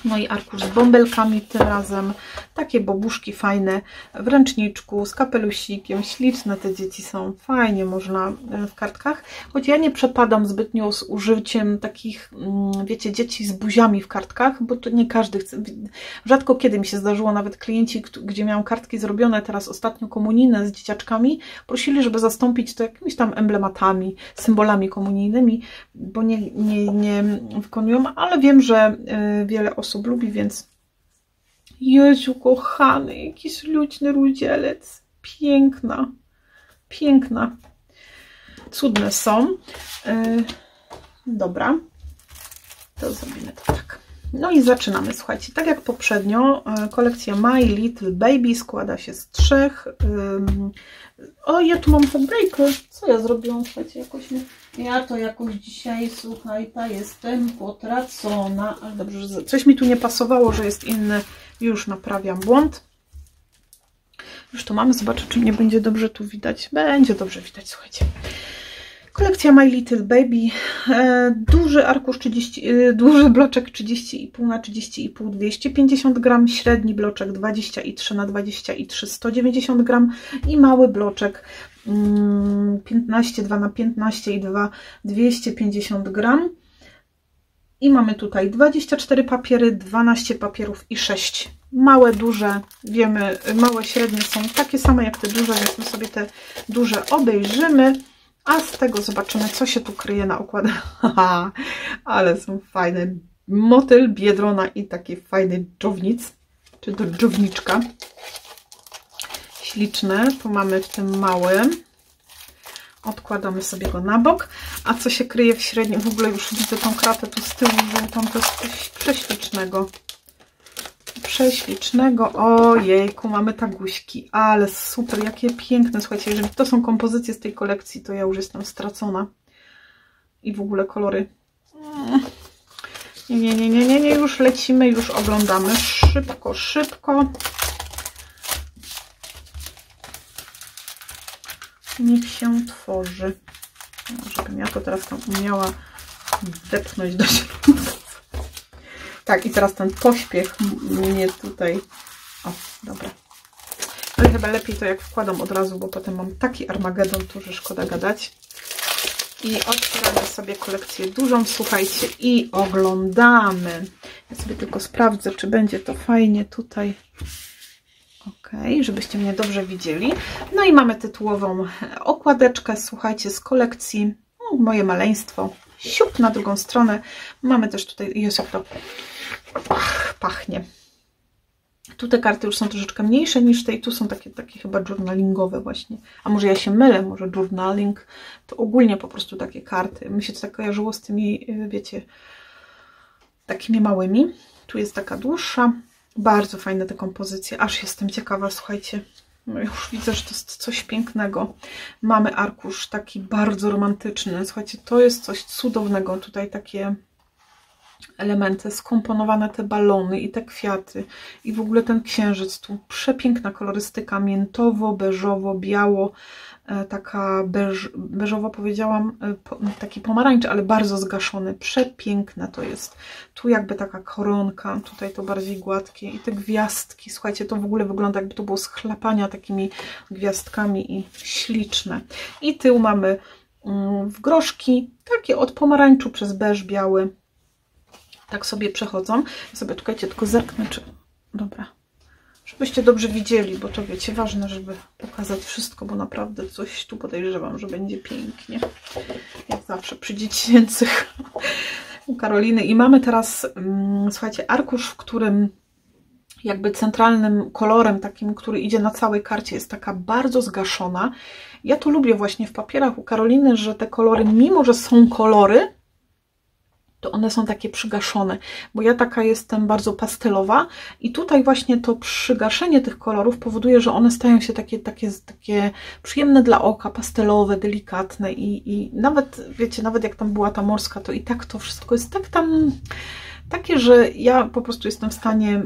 No i arkusz z bąbelkami tym razem, takie bobuszki fajne w ręczniczku, z kapelusikiem, śliczne te dzieci są, fajnie można w kartkach, choć ja nie przepadam zbytnio z użyciem takich, wiecie, dzieci z buziami w kartkach, bo to nie każdy chce, rzadko kiedy mi się zdarzyło, nawet klienci, gdzie miałam kartki zrobione teraz ostatnio komunijne z dzieciaczkami, prosili, żeby zastąpić to jakimiś tam emblematami, symbolami komunijnymi, bo nie wykonują, ale wiem, że wiele osób lubi, więc Jezu kochany, jakiś luźny rudzielec, piękna, piękna, cudne są. Dobra, to zrobimy to tak. No i zaczynamy, słuchajcie, tak jak poprzednio, kolekcja My Little Baby składa się z 3. O, ja tu mam heartbreaker. Co ja zrobiłam? Słuchajcie, jakoś mi... Ja to jakoś dzisiaj, słuchaj, jestem potracona. Ale dobrze, że coś mi tu nie pasowało, że jest inny. Już naprawiam błąd. Już to mamy. Zobaczę, czy mnie będzie dobrze tu widać. Będzie dobrze widać, słuchajcie. Kolekcja My Little Baby, duży arkusz 30, duży bloczek 30,5 na 30,5, 250 gram, średni bloczek 23 na 23, 190 gram i mały bloczek 15,2 na 15,2, 250 gram. I mamy tutaj 24 papiery, 12 papierów i 6. Małe, duże, wiemy, małe, średnie są takie same jak te duże, więc my sobie te duże obejrzymy. A z tego zobaczymy, co się tu kryje na układach. Ale są fajne. Motyl, biedrona i taki fajny dżownic, czy to dżowniczka. Śliczne. Tu mamy w tym małym. Odkładamy sobie go na bok. A co się kryje w średnim? W ogóle już widzę tą kratę tu z tyłu żółtą. To jest coś prześlicznego. Prześlicznego. Ojejku, mamy taguśki, ale super, jakie piękne. Słuchajcie, jeżeli to są kompozycje z tej kolekcji, to ja już jestem stracona. I w ogóle kolory. Nie, już lecimy, już oglądamy. Szybko, szybko. Niech się tworzy. Żebym ja to teraz tam umiała wepchnąć do środka. Tak, i teraz ten pośpiech mnie tutaj... O, dobra. Ale chyba lepiej to jak wkładam od razu, bo potem mam taki armagedon tu, że szkoda gadać. I otwieramy sobie kolekcję dużą, słuchajcie, i oglądamy. Ja sobie tylko sprawdzę, czy będzie to fajnie tutaj. Ok, żebyście mnie dobrze widzieli. No i mamy tytułową okładeczkę, słuchajcie, z kolekcji Moje maleństwo. Siup na drugą stronę. Mamy też tutaj, jest jak to pachnie. Tu te karty już są troszeczkę mniejsze niż te i tu są takie chyba journalingowe właśnie. A może ja się mylę, może journaling to ogólnie po prostu takie karty. Mi się to tak kojarzyło z tymi, wiecie, takimi małymi. Tu jest taka dłuższa. Bardzo fajne te kompozycje. Aż jestem ciekawa, słuchajcie. No już widzę, że to jest coś pięknego. Mamy arkusz taki bardzo romantyczny. Słuchajcie, to jest coś cudownego. Tutaj takie elementy, skomponowane te balony i te kwiaty i w ogóle ten księżyc tu. Przepiękna kolorystyka, miętowo, beżowo, biało, taka beżowo powiedziałam, taki pomarańczy, ale bardzo zgaszony. Przepiękne to jest. Tu jakby taka koronka, tutaj to bardziej gładkie i te gwiazdki. Słuchajcie, to w ogóle wygląda jakby to było z chlapania takimi gwiazdkami i śliczne. I tył mamy w groszki, takie od pomarańczu przez beż biały. Tak sobie przechodzą. Ja sobie, czekajcie, tylko zerknę, czy... Dobra. Żebyście dobrze widzieli, bo to wiecie, ważne, żeby pokazać wszystko, bo naprawdę coś tu podejrzewam, że będzie pięknie. Jak zawsze przy dziecięcych u Karoliny. I mamy teraz, słuchajcie, arkusz, w którym jakby centralnym kolorem takim, który idzie na całej karcie, jest taka bardzo zgaszona. Ja tu lubię właśnie w papierach u Karoliny, że te kolory, mimo że są kolory, to one są takie przygaszone, bo ja taka jestem bardzo pastelowa i tutaj właśnie to przygaszenie tych kolorów powoduje, że one stają się takie przyjemne dla oka, pastelowe, delikatne i nawet, wiecie, nawet jak tam była ta morska, to i tak to wszystko jest tak tam takie, że ja po prostu jestem w stanie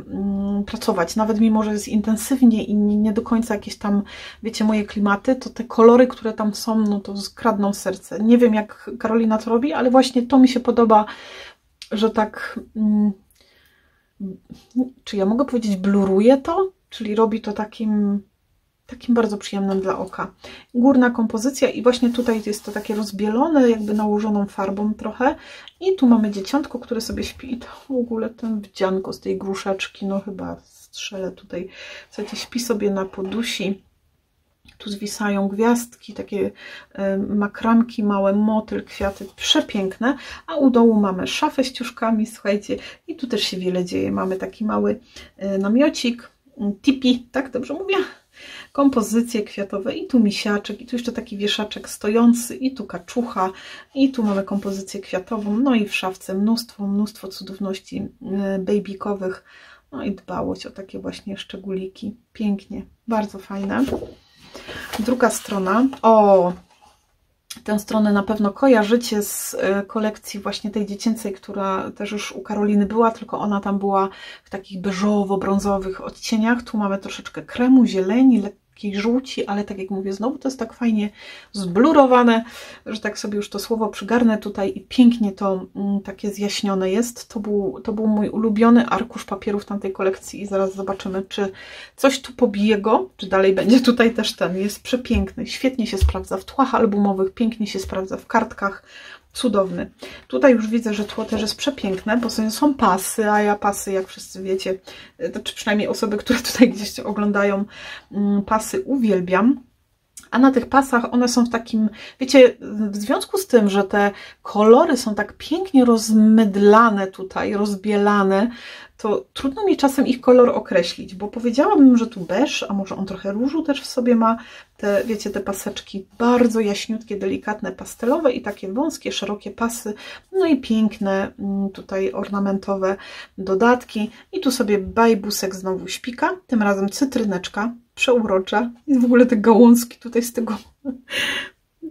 pracować, nawet mimo, że jest intensywnie i nie do końca jakieś tam, wiecie, moje klimaty, to te kolory, które tam są, no to skradną serce. Nie wiem, jak Karolina to robi, ale właśnie to mi się podoba, że tak, czy ja mogę powiedzieć, bluruje to? Czyli robi to takim bardzo przyjemnym dla oka. Górna kompozycja i właśnie tutaj jest to takie rozbielone, jakby nałożoną farbą trochę. I tu mamy dzieciątko, które sobie śpi. I to w ogóle ten wdzianko z tej gruszeczki, no chyba strzelę tutaj. Słuchajcie, śpi sobie na podusi. Tu zwisają gwiazdki, takie makramki, małe motyl, kwiaty, przepiękne. A u dołu mamy szafę z ciuszkami, słuchajcie. I tu też się wiele dzieje. Mamy taki mały namiocik, tipi, tak dobrze mówię? Kompozycje kwiatowe i tu misiaczek i tu jeszcze taki wieszaczek stojący i tu kaczucha i tu mamy kompozycję kwiatową, no i w szafce mnóstwo cudowności babykowych, no i dbałość o takie właśnie szczególiki. Pięknie, bardzo fajne. Druga strona, tę stronę na pewno kojarzycie z kolekcji właśnie tej dziecięcej, która też już u Karoliny była, tylko ona tam była w takich beżowo-brązowych odcieniach. Tu mamy troszeczkę kremu, zieleni, lekkiej żółci, ale tak jak mówię, znowu to jest tak fajnie zblurowane, że tak sobie już to słowo przygarnę tutaj i pięknie to takie zjaśnione jest. To był mój ulubiony arkusz papieru w tamtej kolekcji i zaraz zobaczymy, czy coś tu pobije go, czy dalej będzie tutaj też ten. Jest przepiękny, świetnie się sprawdza w tłach albumowych, pięknie się sprawdza w kartkach. Cudowny. Tutaj już widzę, że tło też jest przepiękne, bo są pasy, a ja pasy, jak wszyscy wiecie, czy przynajmniej osoby, które tutaj gdzieś oglądają, pasy uwielbiam. A na tych pasach one są w takim, wiecie, w związku z tym, że te kolory są tak pięknie rozmydlane tutaj, rozbielane, to trudno mi czasem ich kolor określić, bo powiedziałabym, że tu beż, a może on trochę różu też w sobie ma, te, wiecie, te paseczki bardzo jaśniutkie, delikatne, pastelowe i takie wąskie, szerokie pasy, no i piękne tutaj ornamentowe dodatki i tu sobie bajbusek znowu śpika, tym razem cytryneczka, przeurocza i w ogóle te gałązki tutaj z tego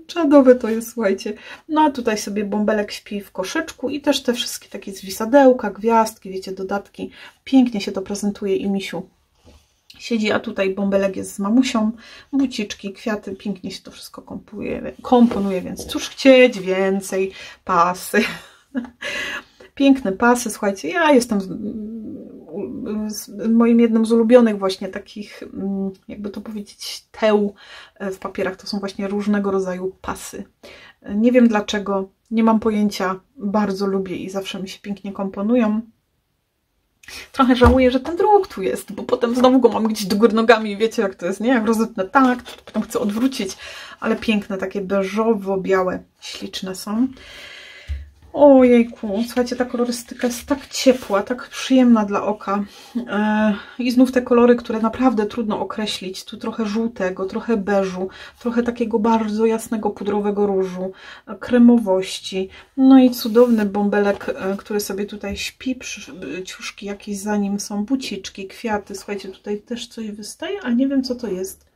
czadowe to jest, słuchajcie. No a tutaj sobie bąbelek śpi w koszyczku i też te wszystkie takie zwisadełka, gwiazdki, wiecie, dodatki. Pięknie się to prezentuje i misiu siedzi, a tutaj bąbelek jest z mamusią, buciczki, kwiaty, pięknie się to wszystko komponuje, więc cóż chcieć więcej, pasy. Piękne pasy, słuchajcie, ja jestem moim jednym z ulubionych właśnie takich, jakby to powiedzieć, teł w papierach. To są właśnie różnego rodzaju pasy. Nie wiem dlaczego, nie mam pojęcia, bardzo lubię i zawsze mi się pięknie komponują. Trochę żałuję, że ten druk tu jest, bo potem znowu go mam gdzieś do góry nogami, wiecie jak to jest, nie? Jak rozetnę tak, to potem chcę odwrócić, ale piękne, takie beżowo-białe, śliczne są. Ojejku, słuchajcie, ta kolorystyka jest tak ciepła, tak przyjemna dla oka. I znów te kolory, które naprawdę trudno określić. Tu trochę żółtego, trochę beżu, trochę takiego bardzo jasnego pudrowego różu, kremowości. No i cudowny bąbelek, który sobie tutaj śpi, ciuszki jakieś za nim są, buciczki, kwiaty. Słuchajcie, tutaj też coś wystaje, ale nie wiem co to jest.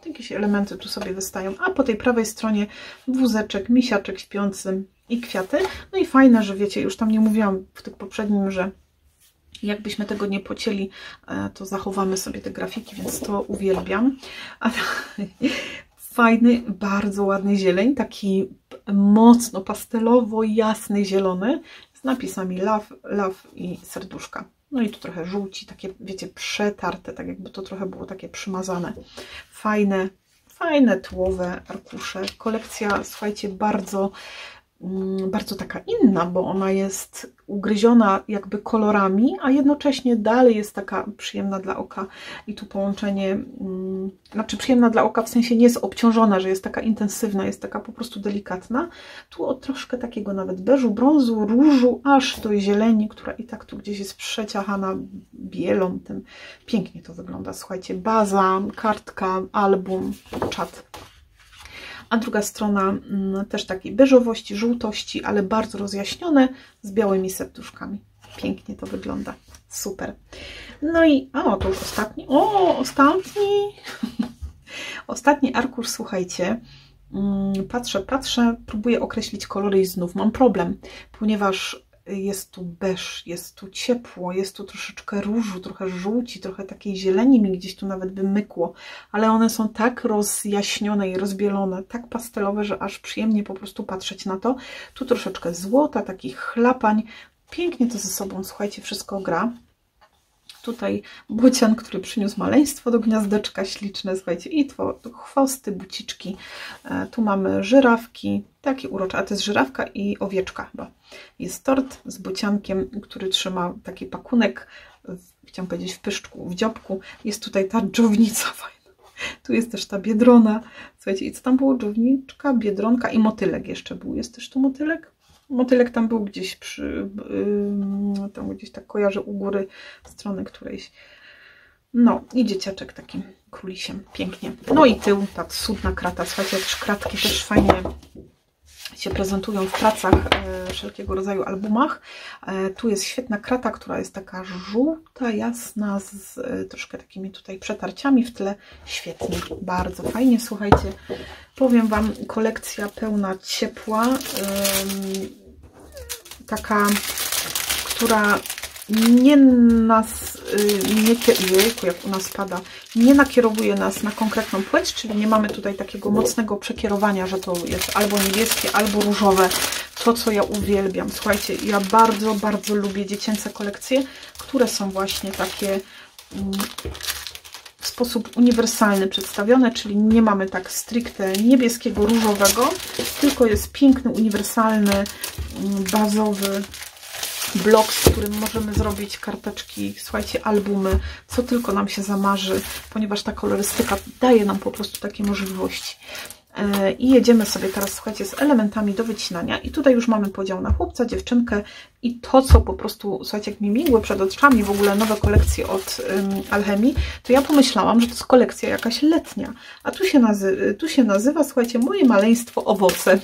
Jakieś elementy tu sobie wystają. A po tej prawej stronie wózeczek, misiaczek śpiący i kwiaty. No i fajne, że wiecie, już tam nie mówiłam w tym poprzednim, że jakbyśmy tego nie pocięli, to zachowamy sobie te grafiki, więc to uwielbiam. Fajny, bardzo ładny zieleń, taki mocno pastelowo jasny zielony z napisami love, love i serduszka. No i tu trochę żółci, takie wiecie, przetarte, tak jakby to trochę było takie przymazane. Fajne tłowe arkusze. Kolekcja, słuchajcie, bardzo taka inna, bo ona jest ugryziona jakby kolorami, a jednocześnie dalej jest taka przyjemna dla oka i tu połączenie, znaczy przyjemna dla oka w sensie nie jest obciążona, że jest taka intensywna, jest taka po prostu delikatna. Tu od troszkę takiego nawet beżu, brązu, różu, aż do zieleni, która i tak tu gdzieś jest przeciachana bielą, tym pięknie to wygląda. Słuchajcie, baza, kartka, album, czat. A druga strona też takiej beżowości, żółtości, ale bardzo rozjaśnione z białymi serduszkami. Pięknie to wygląda. Super. No i, to już ostatni. Ostatni arkusz, słuchajcie. Patrzę, próbuję określić kolory i znów mam problem, ponieważ jest tu beż, jest tu ciepło, jest tu troszeczkę różu, trochę żółci, trochę takiej zieleni mi gdzieś tu nawet by mykło, ale one są tak rozjaśnione i rozbielone, tak pastelowe, że aż przyjemnie po prostu patrzeć na to. Tu troszeczkę złota, takich chlapań. Pięknie to ze sobą, słuchajcie, wszystko gra. Tutaj bocian, który przyniósł maleństwo do gniazdeczka, śliczne, słuchajcie, i chwosty, buciczki. Tu mamy żyrawki, takie urocze, a to jest żyrawka i owieczka chyba. Jest tort z bociankiem, który trzyma taki pakunek, chciałam powiedzieć w pyszczku, w dziobku. Jest tutaj ta dżownica fajna. Tu jest też ta biedrona. Słuchajcie, i co tam było? Dżowniczka, biedronka i motylek jeszcze był. Jest też tu motylek? Motylek tam był gdzieś tam gdzieś tak kojarzę u góry strony którejś. No i dzieciaczek takim królisiem. Pięknie. No i tył, ta cudna krata. Słuchajcie, też kratki też fajnie się prezentują w pracach, wszelkiego rodzaju albumach. Tu jest świetna krata, która jest taka żółta, jasna, z troszkę takimi tutaj przetarciami w tle. Świetnie, bardzo fajnie, słuchajcie. Powiem Wam, kolekcja pełna ciepła, taka, która jejku, jak u nas pada, nie nakierowuje nas na konkretną płeć, czyli nie mamy tutaj takiego mocnego przekierowania, że to jest albo niebieskie, albo różowe, to co ja uwielbiam. Słuchajcie, ja bardzo, bardzo lubię dziecięce kolekcje, które są właśnie takie w sposób uniwersalny przedstawione, czyli nie mamy tak stricte niebieskiego, różowego, tylko jest piękny, uniwersalny, bazowy blok, z którym możemy zrobić karteczki, słuchajcie, albumy, co tylko nam się zamarzy, ponieważ ta kolorystyka daje nam po prostu takie możliwości. I jedziemy sobie teraz, słuchajcie, z elementami do wycinania i tutaj już mamy podział na chłopca, dziewczynkę i to, co po prostu, słuchajcie, jak mi migły przed oczami w ogóle nowe kolekcje od Alchemii, to ja pomyślałam, że to jest kolekcja jakaś letnia, a tu się nazywa, słuchajcie, moje maleństwo owoce.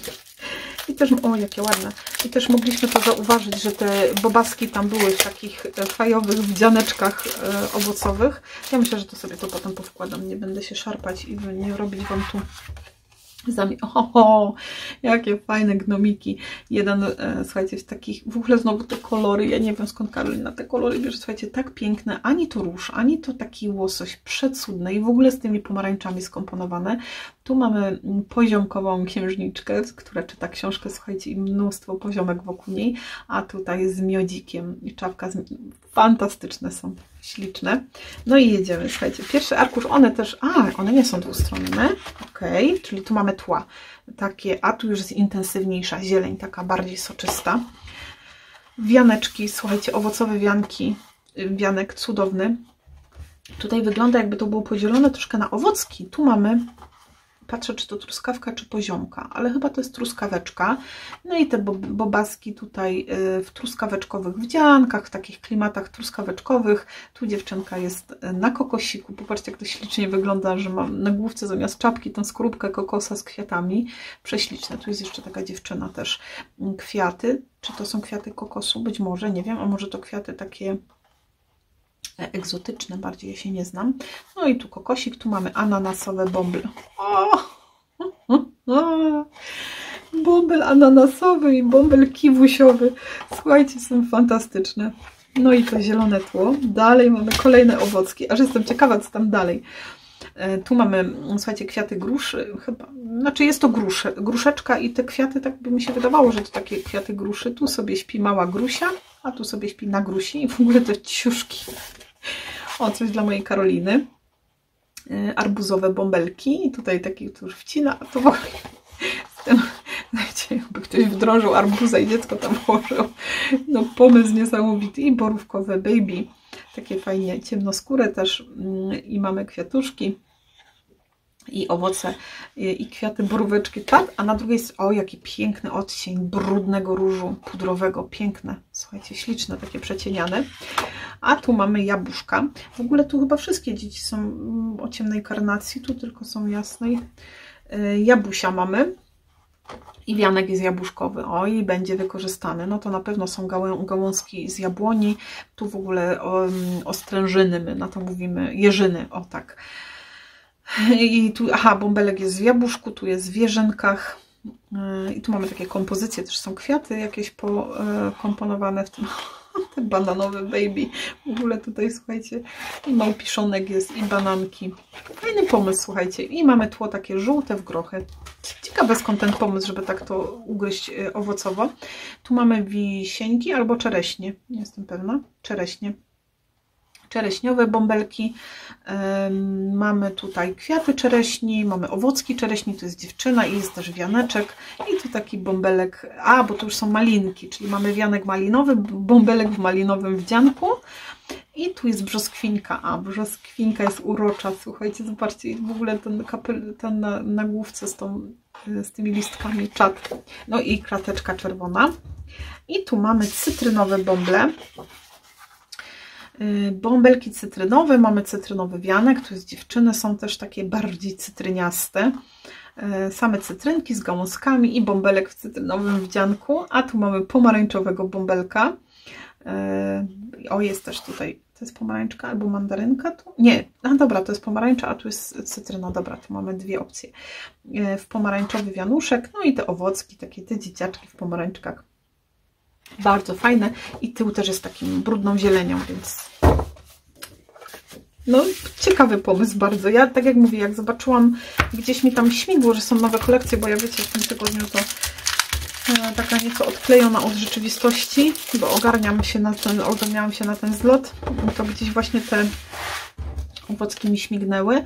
I też, o jakie ładne, i też mogliśmy to zauważyć, że te bobaski tam były w takich fajowych wdzianeczkach owocowych. Ja myślę, że to sobie to potem powkładam, nie będę się szarpać i nie robić Wam tu Oho, jakie fajne gnomiki. Jeden, słuchajcie, z takich, w ogóle znowu te kolory, ja nie wiem skąd Karolina te kolory bierze, słuchajcie, tak piękne, ani to róż, ani to taki łosoś, przecudne i w ogóle z tymi pomarańczami skomponowane. Tu mamy poziomkową księżniczkę, która czyta książkę, słuchajcie, i mnóstwo poziomek wokół niej, a tutaj z miodzikiem i czapka. Fantastyczne są, śliczne. No i jedziemy, słuchajcie, pierwszy arkusz, one też, one nie są dwustronne, ok, czyli tu mamy tła takie, a tu już jest intensywniejsza zieleń, taka bardziej soczysta. Wianeczki, słuchajcie, owocowe wianki, wianek cudowny. Tutaj wygląda, jakby to było podzielone troszkę na owocki. Tu mamy, patrzę, czy to truskawka, czy poziomka, ale chyba to jest truskaweczka. No i te bobaski tutaj w truskaweczkowych wdziankach, w takich klimatach truskaweczkowych. Tu dziewczynka jest na kokosiku. Popatrzcie, jak to ślicznie wygląda, że mam na główce zamiast czapki tą skorupkę kokosa z kwiatami. Prześliczne. Tu jest jeszcze taka dziewczyna też. Kwiaty. Czy to są kwiaty kokosu? Być może, nie wiem. A może to kwiaty takie egzotyczne, bardziej ja się nie znam. No i tu kokosik, tu mamy ananasowe bąble. Bąbel ananasowy i bąbel kiwusiowy. Słuchajcie, są fantastyczne. No i to zielone tło. Dalej mamy kolejne owocki. Aż jestem ciekawa, co tam dalej. Tu mamy, słuchajcie, kwiaty gruszy. Chyba, znaczy jest to gruszeczka i te kwiaty, tak by mi się wydawało, że to takie kwiaty gruszy. Tu sobie śpi mała grusia, a tu sobie śpi na grusi i w ogóle to ciuszki. O, coś dla mojej Karoliny. Arbuzowe bąbelki. I tutaj taki, który wcina, a to w ogóle znacie, jakby ktoś wdrożył arbuza i dziecko tam włożył. No pomysł niesamowity. I borówkowe baby. Takie fajnie ciemnoskóre też. I mamy kwiatuszki. I owoce, i kwiaty, boróweczki, tak? A na drugiej stronie, o, jaki piękny odcień brudnego różu pudrowego, piękne, słuchajcie, śliczne, takie przecieniane. A tu mamy jabłuszka. W ogóle tu chyba wszystkie dzieci są o ciemnej karnacji, tu tylko są jasnej. Jabłusia mamy i wianek jest jabłuszkowy. O, i będzie wykorzystany. No to na pewno są gałązki z jabłoni. Tu w ogóle ostrężyny, my na to mówimy, jeżyny, o tak. I tu, bąbelek jest w jabłuszku, tu jest w wieżynkach. I tu mamy takie kompozycje, też są kwiaty jakieś pokomponowane w tym. Te bananowe baby. W ogóle tutaj, słuchajcie, i małpiszonek jest, i bananki. Fajny pomysł, słuchajcie. I mamy tło takie żółte w grochy. Ciekawe, skąd ten pomysł, żeby tak to ugryźć owocowo. Tu mamy wisieńki albo czereśnie. Nie jestem pewna. Czereśnie. Czereśniowe bąbelki, mamy tutaj kwiaty czereśni, mamy owocki czereśni, tu jest dziewczyna i jest też wianeczek i tu taki bąbelek, bo to już są malinki, czyli mamy wianek malinowy, bąbelek w malinowym wdzianku i tu jest brzoskwinka, brzoskwinka jest urocza, słuchajcie, zobaczcie, w ogóle ten na główce z tymi listkami czad, no i krateczka czerwona i tu mamy cytrynowe bąble. Bąbelki cytrynowe, mamy cytrynowy wianek, tu jest dziewczyny, są też takie bardziej cytryniaste. Same cytrynki z gałązkami i bąbelek w cytrynowym wdzianku, a tu mamy pomarańczowego bąbelka. O, jest też tutaj, to jest pomarańczka albo mandarynka? Tu? Nie, dobra, to jest pomarańcza, a tu jest cytryna, dobra, tu mamy dwie opcje. W pomarańczowy wianuszek, no i te owocki, takie te dzieciaczki w pomarańczkach. Bardzo fajne i tył też jest takim brudną zielenią, więc no ciekawy pomysł bardzo. Ja tak jak mówię, jak zobaczyłam, gdzieś mi tam śmigło, że są nowe kolekcje, bo ja wiecie, w tym tygodniu to taka nieco odklejona od rzeczywistości, bo ogarniałam się na ten zlot, to gdzieś właśnie te owocki mi śmignęły.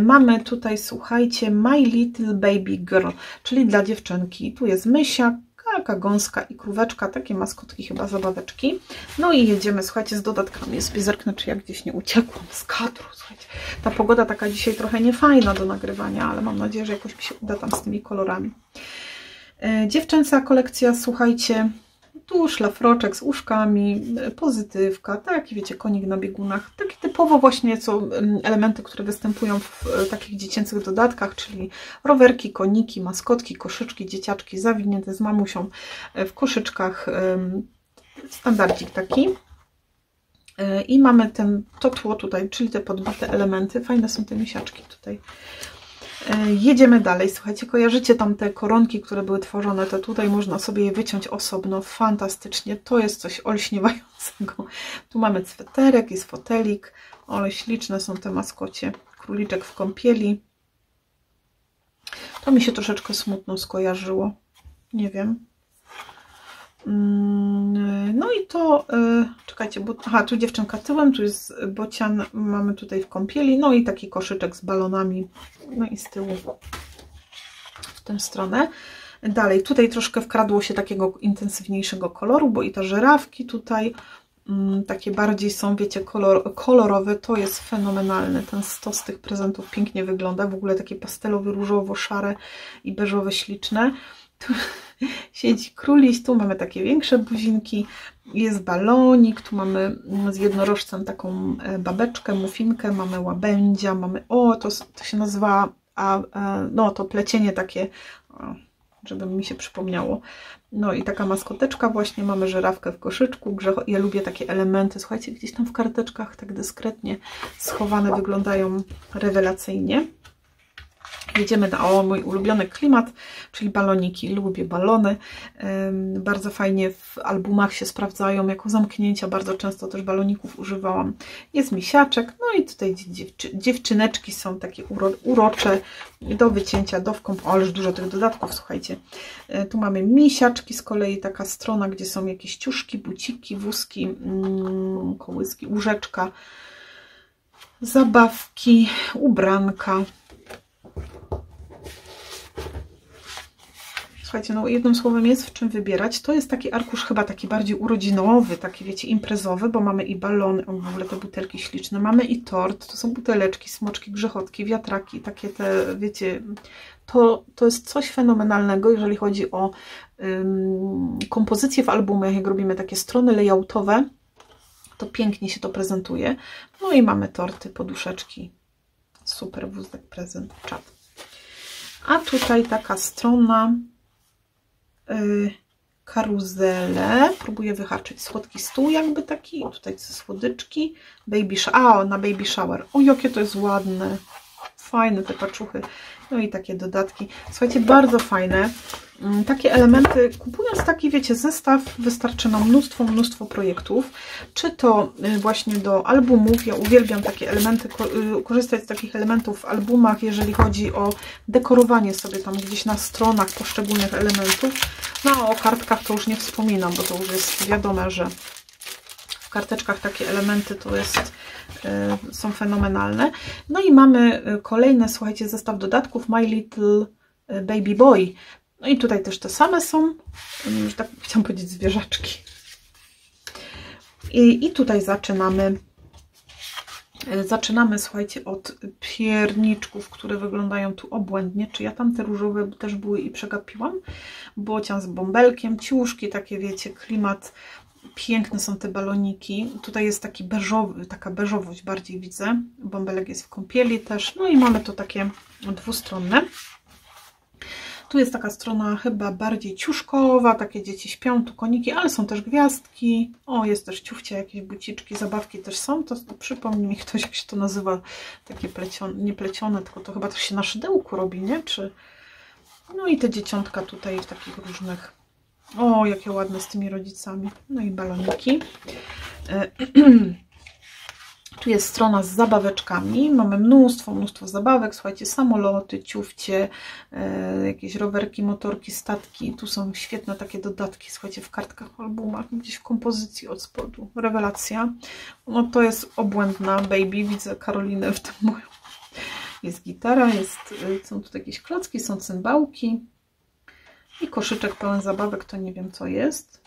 Mamy tutaj, słuchajcie, My Little Baby Girl, czyli dla dziewczynki. Tu jest mysia, kalka, gąska i króweczka, takie maskotki, chyba zabaweczki. No i jedziemy, słuchajcie, z dodatkami. Ja sobie zerknę, czy ja gdzieś nie uciekłam z kadru, słuchajcie. Ta pogoda taka dzisiaj trochę niefajna do nagrywania, ale mam nadzieję, że jakoś mi się uda tam z tymi kolorami. Dziewczęca kolekcja, słuchajcie, tu szlafroczek z uszkami, pozytywka, taki wiecie, konik na biegunach, taki typowo właśnie elementy, które występują w takich dziecięcych dodatkach, czyli rowerki, koniki, maskotki, koszyczki, dzieciaczki zawinięte z mamusią w koszyczkach, standardzik taki. I mamy to tło tutaj, czyli te podbite elementy, fajne są te misiaczki tutaj. Jedziemy dalej, słuchajcie, kojarzycie tam te koronki, które były tworzone, to tutaj można sobie je wyciąć osobno, fantastycznie, to jest coś olśniewającego. Tu mamy sweterek, jest fotelik, ale śliczne są te maskocie, króliczek w kąpieli. To mi się troszeczkę smutno skojarzyło. Nie wiem. No i to, czekajcie, bo aha, tu dziewczynka tyłem, tu jest bocian, mamy tutaj w kąpieli, no i taki koszyczek z balonami, no i z tyłu w tę stronę. Dalej, tutaj troszkę wkradło się takiego intensywniejszego koloru, bo i te żerawki tutaj takie bardziej są, wiecie, kolorowe, to jest fenomenalne. Ten stos tych prezentów pięknie wygląda, w ogóle takie pastelowe, różowo-szare i beżowe, śliczne. Tu siedzi króliś, tu mamy takie większe buzinki, jest balonik, tu mamy z jednorożcem taką babeczkę, mufinkę, mamy łabędzia, mamy, to się nazywa, no to plecienie takie, żeby mi się przypomniało. No i taka maskoteczka właśnie, mamy żerawkę w koszyczku, ja lubię takie elementy, słuchajcie, gdzieś tam w karteczkach tak dyskretnie schowane, wyglądają rewelacyjnie. Jedziemy na mój ulubiony klimat, czyli baloniki. Lubię balony. Bardzo fajnie w albumach się sprawdzają jako zamknięcia. Bardzo często też baloników używałam. Jest misiaczek. No i tutaj dziewczyneczki są takie urocze do wycięcia, do wkąp. O, ależ dużo tych dodatków, słuchajcie. Tu mamy misiaczki, z kolei taka strona, gdzie są jakieś ciuszki, buciki, wózki, kołyski, łóżeczka, zabawki, ubranka. Słuchajcie, no jednym słowem jest w czym wybierać. To jest taki arkusz chyba taki bardziej urodzinowy, taki wiecie, imprezowy, bo mamy i balony, w ogóle te butelki śliczne, mamy i tort, to są buteleczki, smoczki, grzechotki, wiatraki, takie te, wiecie, to jest coś fenomenalnego, jeżeli chodzi o kompozycję w albumach, jak robimy takie strony layoutowe, to pięknie się to prezentuje. No i mamy torty, poduszeczki, super wózek, prezent, czat. A tutaj taka strona, karuzele, próbuję wyhaczyć, słodki stół jakby taki, tutaj słodyczki, na baby shower, o jakie to jest ładne, fajne te paczuchy, no i takie dodatki, słuchajcie, bardzo fajne, takie elementy, kupując taki, wiecie, zestaw, wystarczy nam mnóstwo projektów, czy to właśnie do albumów, ja uwielbiam takie elementy, korzystać z takich elementów w albumach, jeżeli chodzi o dekorowanie sobie tam gdzieś na stronach poszczególnych elementów, no o kartkach to już nie wspominam, bo to już jest wiadome, że w karteczkach takie elementy to jest, są fenomenalne. No i mamy kolejny, słuchajcie, zestaw dodatków My Little Baby Boy. No i tutaj też te same są, już tak chciałam powiedzieć, zwierzaczki. I tutaj zaczynamy, słuchajcie, od pierniczków, które wyglądają tu obłędnie. Czy ja tam te różowe też były i przegapiłam? Bocian z bąbelkiem, ciuszki, takie wiecie, klimat. Piękne są te baloniki. Tutaj jest taki beżowy, taka beżowość bardziej widzę. Bąbelek jest w kąpieli też. No i mamy to takie dwustronne. Tu jest taka strona chyba bardziej ciuszkowa, takie dzieci śpią, tu koniki, ale są też gwiazdki. O, jest też ciufcia, jakieś buciczki, zabawki też są. To przypomni mi ktoś, jak się to nazywa, takie plecione, nie plecione, tylko to chyba to się na szydełku robi, nie? Czy... No i te dzieciątka tutaj w takich różnych... O, jakie ładne z tymi rodzicami. No i baloniki. Tu jest strona z zabaweczkami. Mamy mnóstwo zabawek. Słuchajcie, samoloty, ciufcie, jakieś rowerki, motorki, statki. Tu są świetne takie dodatki. Słuchajcie, w kartkach, albumach, gdzieś w kompozycji od spodu. Rewelacja. No to jest obłędna baby. Widzę Karolinę w tym moją. Jest gitara, są tu jakieś klocki, są cymbałki. I koszyczek pełen zabawek, to nie wiem co jest.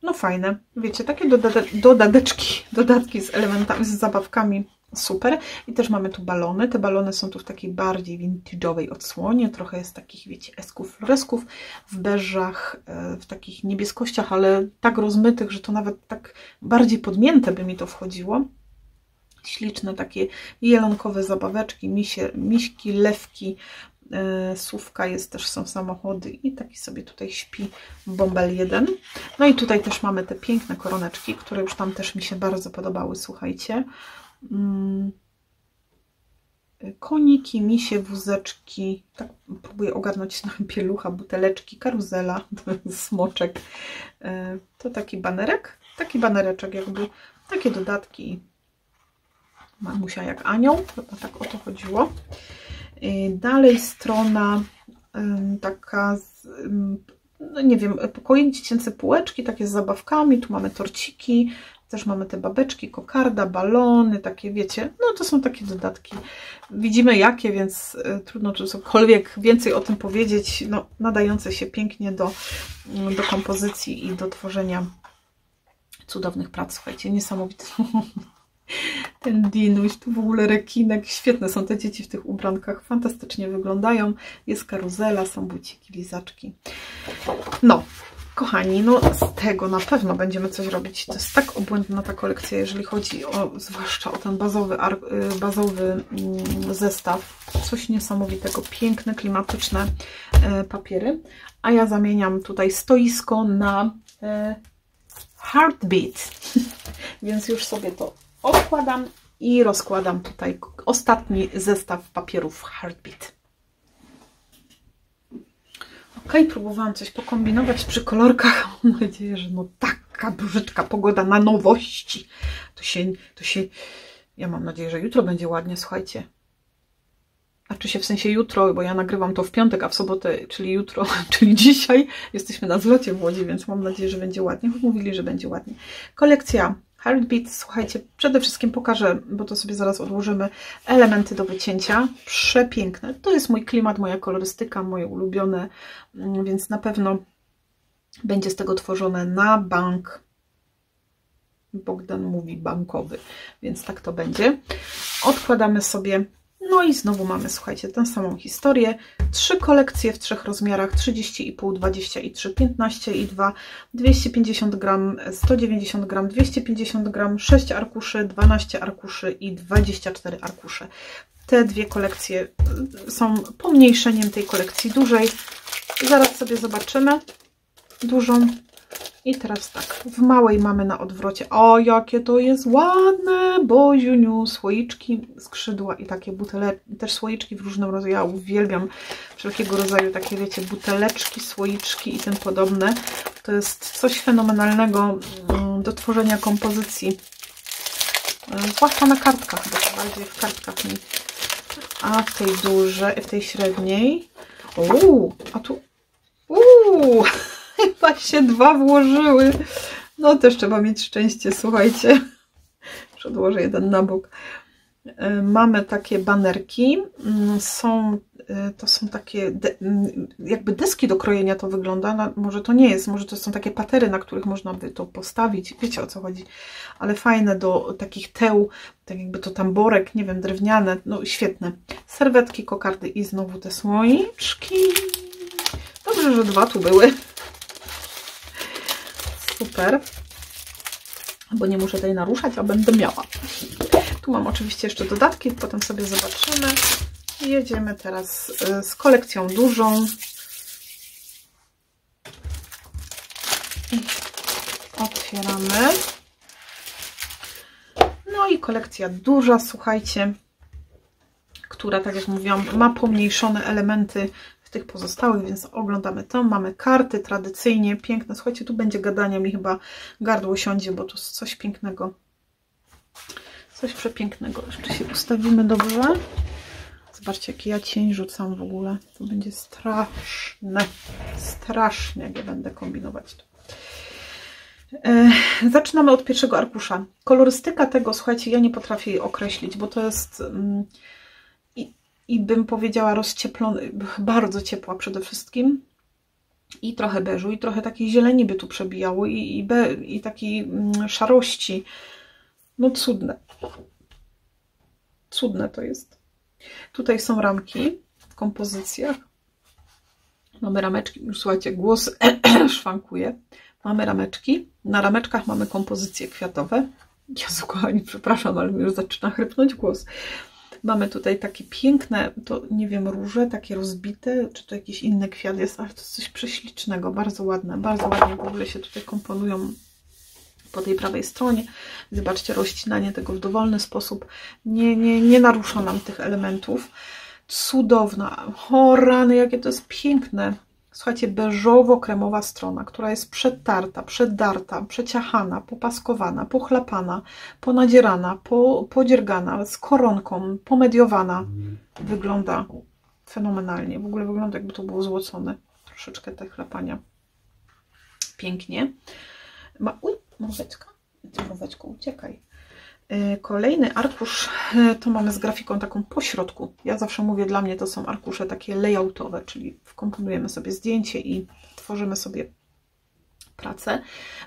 No fajne, wiecie, takie dodatki z elementami, z zabawkami, super. I też mamy tu balony, te balony są tu w takiej bardziej vintage'owej odsłonie, trochę jest takich, wiecie, esków, floresków, w beżach, w takich niebieskościach, ale tak rozmytych, że to nawet tak bardziej podmięte by mi to wchodziło. Śliczne takie jelonkowe zabaweczki, miśki, lewki, słówka jest też, są samochody i taki sobie tutaj śpi bąbel jeden. No i tutaj też mamy te piękne koroneczki, które już tam też mi się bardzo podobały, słuchajcie. Koniki, misie, wózeczki, tak próbuję ogarnąć na pielucha, buteleczki, karuzela, smoczek. To taki banereczek jakby, takie dodatki. Mamusia jak anioł, chyba tak o to chodziło. Dalej strona taka, no nie wiem, pokoik dziecięce, półeczki, takie z zabawkami, tu mamy torciki, też mamy te babeczki, kokarda, balony, takie wiecie, no to są takie dodatki. Widzimy jakie, więc trudno tu cokolwiek więcej o tym powiedzieć, no nadające się pięknie do kompozycji i do tworzenia cudownych prac, słuchajcie, niesamowite. Ten dinuś, tu w ogóle rekinek, świetne są te dzieci w tych ubrankach, fantastycznie wyglądają, jest karuzela, są buciki, lizaczki. No, kochani, no z tego na pewno będziemy coś robić. To jest tak obłędna ta kolekcja, jeżeli chodzi o, zwłaszcza o ten bazowy zestaw. Coś niesamowitego, piękne, klimatyczne papiery. A ja zamieniam tutaj stoisko na Heartbeat. Więc już sobie to odkładam i rozkładam tutaj ostatni zestaw papierów Heartbeat. Ok, próbowałam coś pokombinować przy kolorkach. Mam nadzieję, że no taka brzydka pogoda na nowości. To się... Ja mam nadzieję, że jutro będzie ładnie, słuchajcie. Znaczy się w sensie jutro, bo ja nagrywam to w piątek, a w sobotę, czyli jutro, czyli dzisiaj, jesteśmy na zlocie w Łodzi, więc mam nadzieję, że będzie ładnie. Mówili, że będzie ładnie. Kolekcja Heartbeat, słuchajcie, przede wszystkim pokażę, bo to sobie zaraz odłożymy, elementy do wycięcia. Przepiękne. To jest mój klimat, moja kolorystyka, moje ulubione, więc na pewno będzie z tego tworzone na bank. Bogdan mówi bankowy, więc tak to będzie. Odkładamy sobie. No i znowu mamy, słuchajcie, tę samą historię. 3 kolekcje w 3 rozmiarach, 30,5, 20 i 3, 15 i 2, 250 gram, 190 gram, 250 gram, 6 arkuszy, 12 arkuszy i 24 arkusze. Te dwie kolekcje są pomniejszeniem tej kolekcji dużej. Zaraz sobie zobaczymy dużą. I teraz tak, w małej mamy na odwrocie. O, jakie to jest ładne! Boziuniu, słoiczki, skrzydła i takie też słoiczki w różnym rodzaju. Ja uwielbiam wszelkiego rodzaju takie, wiecie, buteleczki, słoiczki i tym podobne. To jest coś fenomenalnego do tworzenia kompozycji. Zwłaszcza na kartkach, bo to bardziej w kartkach mi. A w tej dużej, w tej średniej. A tu... Chyba się 2 włożyły. No też trzeba mieć szczęście, słuchajcie. Przedłożę jeden na bok. Mamy takie banerki. To są takie jakby deski do krojenia to wygląda. Może to nie jest, może to są takie patery, na których można by to postawić. Wiecie, o co chodzi. Ale fajne do takich teł, tak jakby to tamborek, nie wiem, drewniane. No świetne. Serwetki, kokardy i znowu te słoiczki. Dobrze, że 2 tu były. Super, bo nie muszę tej naruszać, a będę miała. Tu mam oczywiście jeszcze dodatki, potem sobie zobaczymy. Jedziemy teraz z kolekcją dużą. I otwieramy. No i kolekcja duża, słuchajcie, która, tak jak mówiłam, ma pomniejszone elementy w tych pozostałych, więc oglądamy to. Mamy karty tradycyjnie, piękne. Słuchajcie, tu będzie gadania, mi chyba gardło siądzie, bo tu jest coś pięknego. Coś przepięknego. Jeszcze się ustawimy dobrze. Zobaczcie, jaki ja cień rzucam w ogóle. To będzie straszne. Strasznie, jak ja będę kombinować to. Zaczynamy od pierwszego arkusza. Kolorystyka tego, słuchajcie, ja nie potrafię jej określić, bo to jest... I bym powiedziała rozcieplony, bardzo ciepła przede wszystkim. I trochę beżu, i trochę takiej zieleni by tu przebijało, i takiej szarości. No cudne. Cudne to jest. Tutaj są ramki w kompozycjach. Mamy rameczki, już słuchajcie, głos szwankuje. Mamy rameczki. Na rameczkach mamy kompozycje kwiatowe. Jezu, kochani, przepraszam, ale mi już zaczyna chrypnąć głos. Mamy tutaj takie piękne, to nie wiem, róże, takie rozbite, czy to jakiś inny kwiat jest, ale to jest coś prześlicznego, bardzo ładne w ogóle się tutaj komponują po tej prawej stronie. Zobaczcie, rozcinanie tego w dowolny sposób nie narusza nam tych elementów. Cudowna, o rany, jakie to jest piękne. słuchajcie, beżowo-kremowa strona, która jest przetarta, przedarta, przeciachana, popaskowana, pochlapana, ponadzierana, podziergana, z koronką, pomediowana. Wygląda fenomenalnie. W ogóle wygląda, jakby to było złocone. Troszeczkę te chlapania. Pięknie. Mróweczka. Mróweczko, uciekaj. Kolejny arkusz to mamy z grafiką taką po środku. Ja zawsze mówię, dla mnie to są arkusze takie layoutowe, czyli wkomponujemy sobie zdjęcie i tworzymy sobie pracę.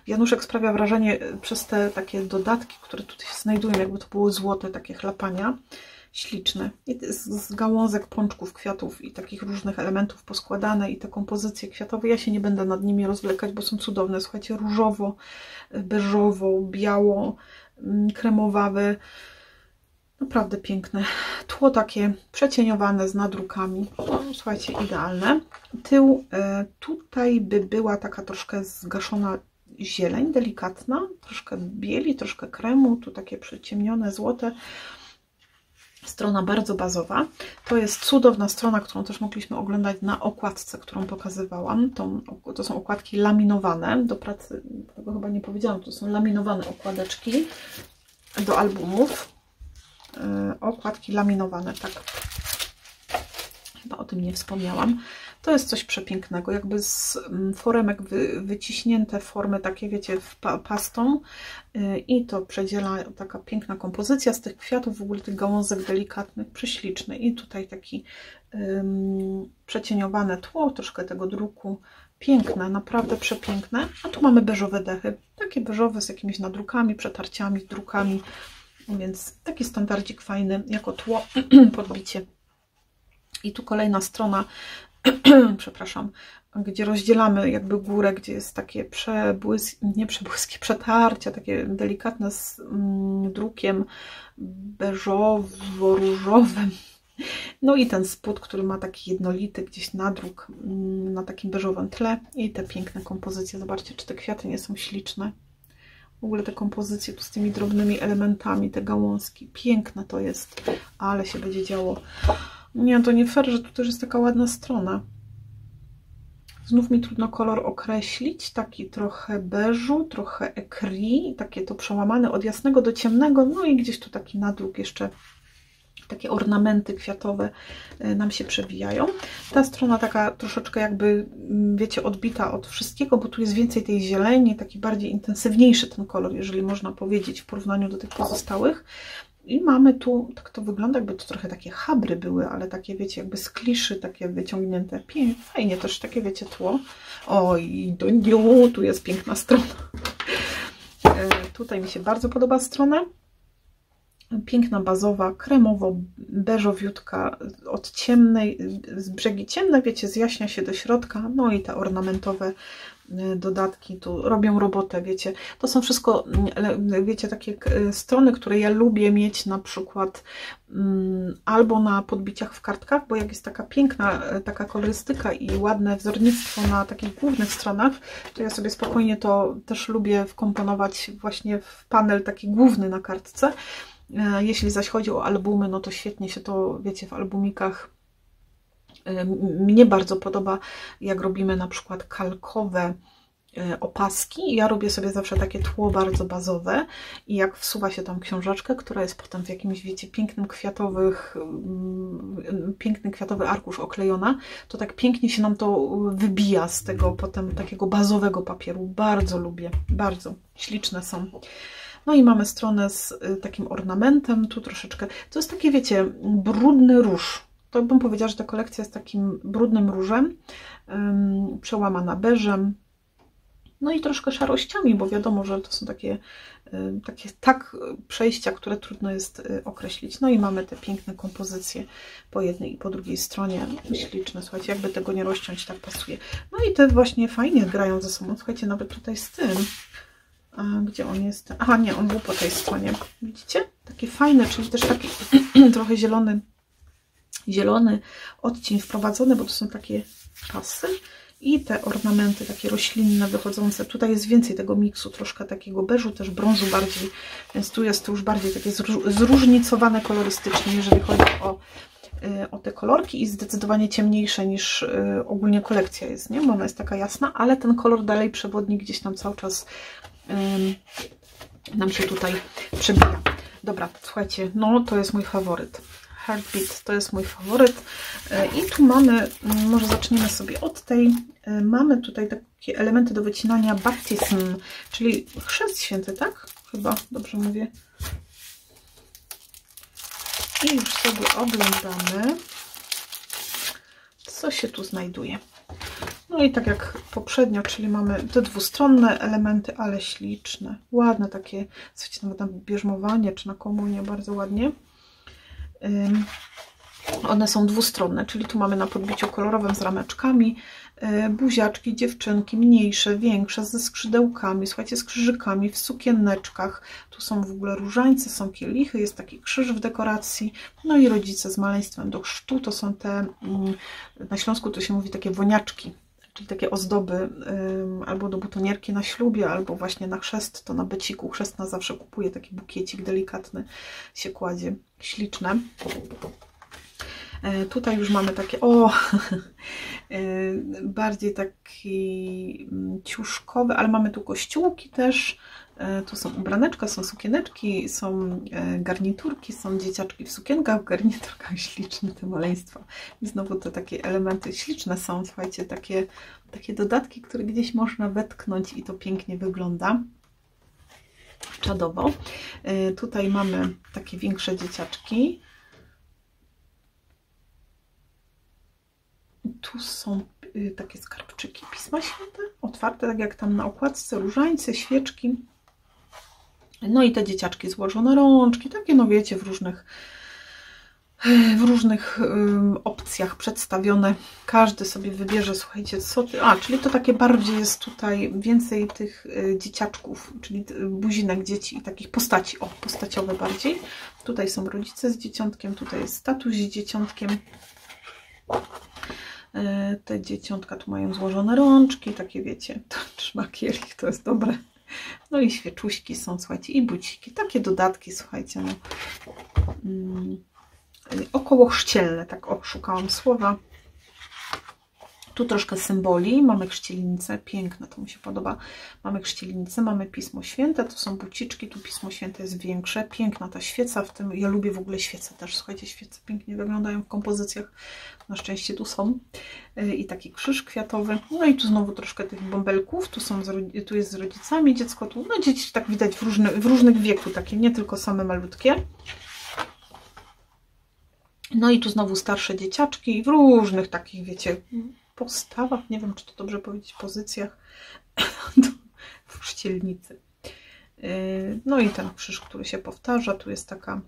Januszek sprawia wrażenie przez te takie dodatki, które tutaj się znajdują, jakby to było złote, takie chlapania. Śliczne. I z gałązek, pączków, kwiatów i takich różnych elementów poskładane i te kompozycje kwiatowe. Ja się nie będę nad nimi rozwlekać, bo są cudowne. Słuchajcie, różowo, beżowo, biało, kremowawe. Naprawdę piękne. Tło takie przecieniowane z nadrukami. No, słuchajcie, idealne. Tył tutaj by była taka troszkę zgaszona zieleń, delikatna. Troszkę bieli, troszkę kremu. Tu takie przyciemnione, złote. Strona bardzo bazowa. To jest cudowna strona, którą też mogliśmy oglądać na okładce, którą pokazywałam. To są okładki laminowane do pracy, tego chyba nie powiedziałam, to są laminowane okładeczki do albumów. Okładki laminowane, tak. Chyba o tym nie wspomniałam. To jest coś przepięknego, jakby z foremek wyciśnięte formy takie, wiecie, pastą i to przedziela taka piękna kompozycja z tych kwiatów, w ogóle tych gałązek delikatnych, prześliczny i tutaj taki przecieniowane tło, troszkę tego druku, piękne, naprawdę przepiękne, a tu mamy beżowe dechy, takie beżowe z jakimiś nadrukami, przetarciami, drukami, więc taki standardzik fajny jako tło, podbicie. I tu kolejna strona, przepraszam, gdzie rozdzielamy jakby górę, gdzie jest takie przetarcia, takie delikatne z drukiem beżowo-różowym. No i ten spód, który ma taki jednolity gdzieś nadruk na takim beżowym tle i te piękne kompozycje. Zobaczcie, czy te kwiaty nie są śliczne. W ogóle te kompozycje tu z tymi drobnymi elementami, te gałązki. Piękne to jest, ale się będzie działo. Nie, to nie fair, że tu też jest taka ładna strona. Znów mi trudno kolor określić. Taki trochę beżu, trochę ecri, takie to przełamane od jasnego do ciemnego. No i gdzieś tu taki nadruk jeszcze, takie ornamenty kwiatowe nam się przewijają. Ta strona taka troszeczkę jakby, wiecie, odbita od wszystkiego, bo tu jest więcej tej zieleni, taki bardziej intensywniejszy ten kolor, jeżeli można powiedzieć, w porównaniu do tych pozostałych. I mamy tu, tak to wygląda, jakby to trochę takie chabry były, ale takie, wiecie, jakby z kliszy, takie wyciągnięte. Fajnie też, takie, wiecie, tło. Oj, tu jest piękna strona. Tutaj mi się bardzo podoba strona. Piękna, bazowa, kremowo-beżowiutka, od ciemnej, z brzegi ciemne, wiecie, zjaśnia się do środka, no i te ornamentowe dodatki tu robią robotę, wiecie. To są wszystko, wiecie, takie strony, które ja lubię mieć na przykład albo na podbiciach w kartkach, bo jak jest taka piękna, taka kolorystyka i ładne wzornictwo na takich głównych stronach, to ja sobie spokojnie to też lubię wkomponować właśnie w panel taki główny na kartce. Jeśli zaś chodzi o albumy, no to świetnie się to, wiecie, w albumikach mnie bardzo podoba, jak robimy na przykład kalkowe opaski. Ja robię sobie zawsze takie tło bardzo bazowe i jak wsuwa się tam książeczkę, która jest potem w jakimś, wiecie, piękny kwiatowy arkusz oklejona, to tak pięknie się nam to wybija z tego potem takiego bazowego papieru. Bardzo lubię, bardzo śliczne są. No i mamy stronę z takim ornamentem, tu troszeczkę, to jest takie, wiecie, brudny róż. To bym powiedziała, że ta kolekcja jest takim brudnym różem, przełamana beżem, no i troszkę szarościami, bo wiadomo, że to są takie przejścia, które trudno jest określić. No i mamy te piękne kompozycje po jednej i po drugiej stronie, śliczne, słuchajcie, jakby tego nie rozciąć, tak pasuje. No i te właśnie fajnie grają ze sobą, słuchajcie, nawet tutaj z tym. Gdzie on jest? Aha, nie, on był po tej stronie. Widzicie? Taki fajny, czyli też taki trochę zielony odcień wprowadzony, bo to są takie pasy i te ornamenty takie roślinne wychodzące. Tutaj jest więcej tego miksu, troszkę takiego beżu, też brązu bardziej, więc tu jest to już bardziej takie zróżnicowane kolorystycznie, jeżeli chodzi o o te kolorki i zdecydowanie ciemniejsze niż ogólnie kolekcja jest, nie? Bo ona jest taka jasna, ale ten kolor dalej przewodni gdzieś tam cały czas nam się tutaj przebija. Dobra, słuchajcie, no to jest mój faworyt. Heartbeat to jest mój faworyt. I tu mamy, może zaczniemy sobie od tej, mamy tutaj takie elementy do wycinania baptism, czyli chrzest święty, tak? Chyba, dobrze mówię. I już sobie oglądamy, co się tu znajduje. No i tak jak poprzednio, czyli mamy te dwustronne elementy, ale śliczne, ładne takie, słuchajcie, nawet na bierzmowanie czy na komunię, bardzo ładnie. One są dwustronne, czyli tu mamy na podbiciu kolorowym z rameczkami buziaczki, dziewczynki, mniejsze, większe, ze skrzydełkami, słuchajcie, z krzyżykami, w sukieneczkach. Tu są w ogóle różańce, są kielichy, jest taki krzyż w dekoracji. No i rodzice z maleństwem do chrztu, to są te, na Śląsku to się mówi takie woniaczki, czyli takie ozdoby albo do butonierki na ślubie, albo właśnie na chrzest, to na beciku chrzestna zawsze kupuje taki bukiecik delikatny, się kładzie, śliczne. Tutaj już mamy takie, bardziej taki ciuszkowy, ale mamy tu kościółki też, tu są ubraneczka, są sukieneczki, są garniturki, są dzieciaczki w sukienkach, w garniturkach, śliczne te maleństwa. I znowu te takie elementy śliczne są, słuchajcie, takie dodatki, które gdzieś można wetknąć i to pięknie wygląda. Czadowo. Tutaj mamy takie większe dzieciaczki. Tu są takie skarbczyki Pisma Święte, otwarte, tak jak tam na okładce, różańce, świeczki. No i te dzieciaczki złożone rączki, takie no wiecie, w różnych opcjach przedstawione. Każdy sobie wybierze, słuchajcie, co ty... czyli to takie bardziej jest tutaj więcej tych dzieciaczków, czyli buzinek dzieci i takich postaci, postaciowe bardziej. Tutaj są rodzice z dzieciątkiem, tutaj jest tatuś z dzieciątkiem. Te dzieciątka tu mają złożone rączki, takie wiecie, to trzyma kielich, to jest dobre. No i świeczuśki są, słuchajcie, i buciki, takie dodatki, słuchajcie, no, około chrzcielne, tak szukałam słowa. Tu troszkę symboli, mamy chrzcielnicę, piękne, to mi się podoba. Mamy chrzcielnicę, mamy Pismo Święte, to są buciczki, tu Pismo Święte jest większe, piękna ta świeca, w tym ja lubię w ogóle świece też, słuchajcie, świece pięknie wyglądają w kompozycjach, na szczęście tu są. I taki krzyż kwiatowy, no i tu znowu troszkę tych bąbelków, tu jest z rodzicami dziecko, tu, no dzieci tak widać w różnych wieku, takie, nie tylko same malutkie. No i tu znowu starsze dzieciaczki w różnych takich, wiecie, postawach, nie wiem, czy to dobrze powiedzieć, pozycjach w chrzcielnicy. No i ten krzyż, który się powtarza, tu jest taka